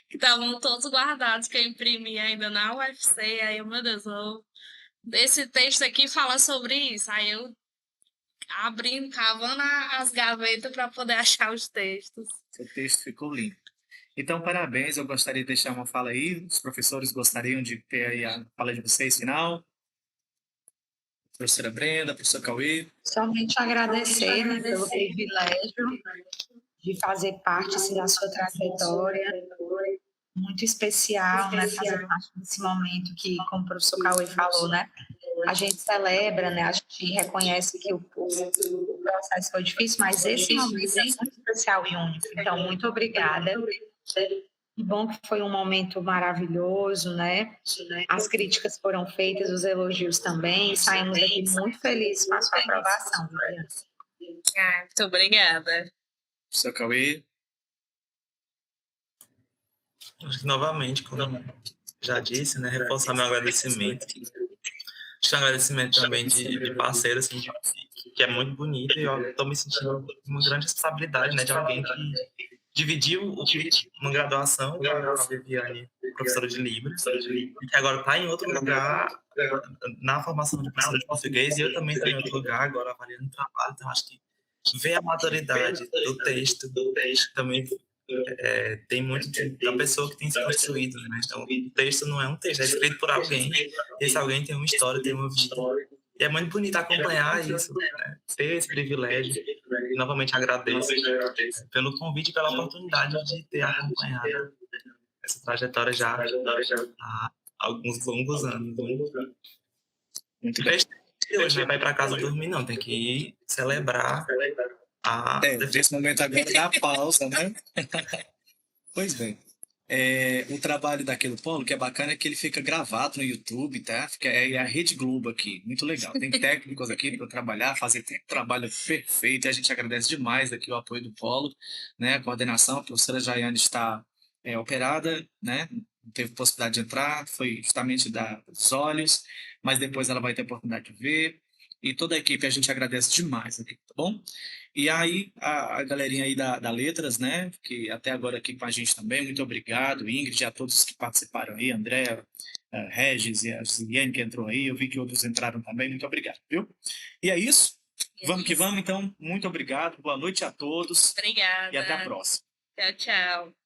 que estavam todos guardados, que eu imprimi ainda na UFC, aí eu, meu Deus, esse texto aqui fala sobre isso, aí eu abrindo, cavando as gavetas para poder achar os textos. Seu texto ficou lindo. Então, parabéns, eu gostaria de deixar uma fala aí, os professores gostariam de ter aí a fala de vocês final. Professora Brenda, professor Cauê. Somente agradecer, né, pelo privilégio de fazer parte assim, da sua trajetória, muito especial, né, fazer parte desse momento que, como o professor Cauê falou, né, a gente celebra, né, a gente reconhece que o processo foi difícil, mas esse momento é muito especial e único. Então, muito obrigada. Que bom que foi um momento maravilhoso, né? As críticas foram feitas, os elogios também. Saímos daqui muito felizes com a sua aprovação, Mariana. Muito obrigada. Professor Cauê. Novamente, como já disse, né, reforçar meu agradecimento. Um agradecimento também de parceiro, assim, que é muito bonito, e eu estou me sentindo uma grande responsabilidade, né, de alguém que dividiu uma graduação com a Viviane, professora de Libras, e que agora está em outro lugar na formação de professora de português, e eu também estou em outro lugar agora avaliando o trabalho, então acho que ver a maturidade do texto também tem muito da pessoa que tem se construído, né? Então, o texto não é um texto, é escrito por alguém. Esse alguém tem uma história, tem uma vida. E é muito bonito acompanhar isso, né? Ter esse privilégio. E, novamente, agradeço pelo convite e pela oportunidade de ter acompanhado essa trajetória já há alguns longos anos. Muito bem. Hoje não vai para casa dormir, não. Tem que ir celebrar a... Nesse momento agora dá pausa, né? Pois bem. O trabalho daquele polo, que é bacana, é que ele fica gravado no YouTube, tá? É a Rede Globo aqui, muito legal. Tem técnicos aqui para trabalhar, fazer trabalho perfeito, e a gente agradece demais aqui o apoio do polo, né? A coordenação, a professora Jaiane está operada, né? Não teve possibilidade de entrar, foi justamente dos olhos, mas depois ela vai ter a oportunidade de ver. E toda a equipe a gente agradece demais aqui, tá bom? E aí, a galerinha aí da Letras, né, que até agora aqui com a gente também, muito obrigado, Ingrid, a todos que participaram aí, André, Regis e a Ziliane que entrou aí, eu vi que outros entraram também, muito obrigado, viu? E é isso, vamos que vamos, então, muito obrigado, boa noite a todos. Obrigada. E até a próxima. Tchau, tchau.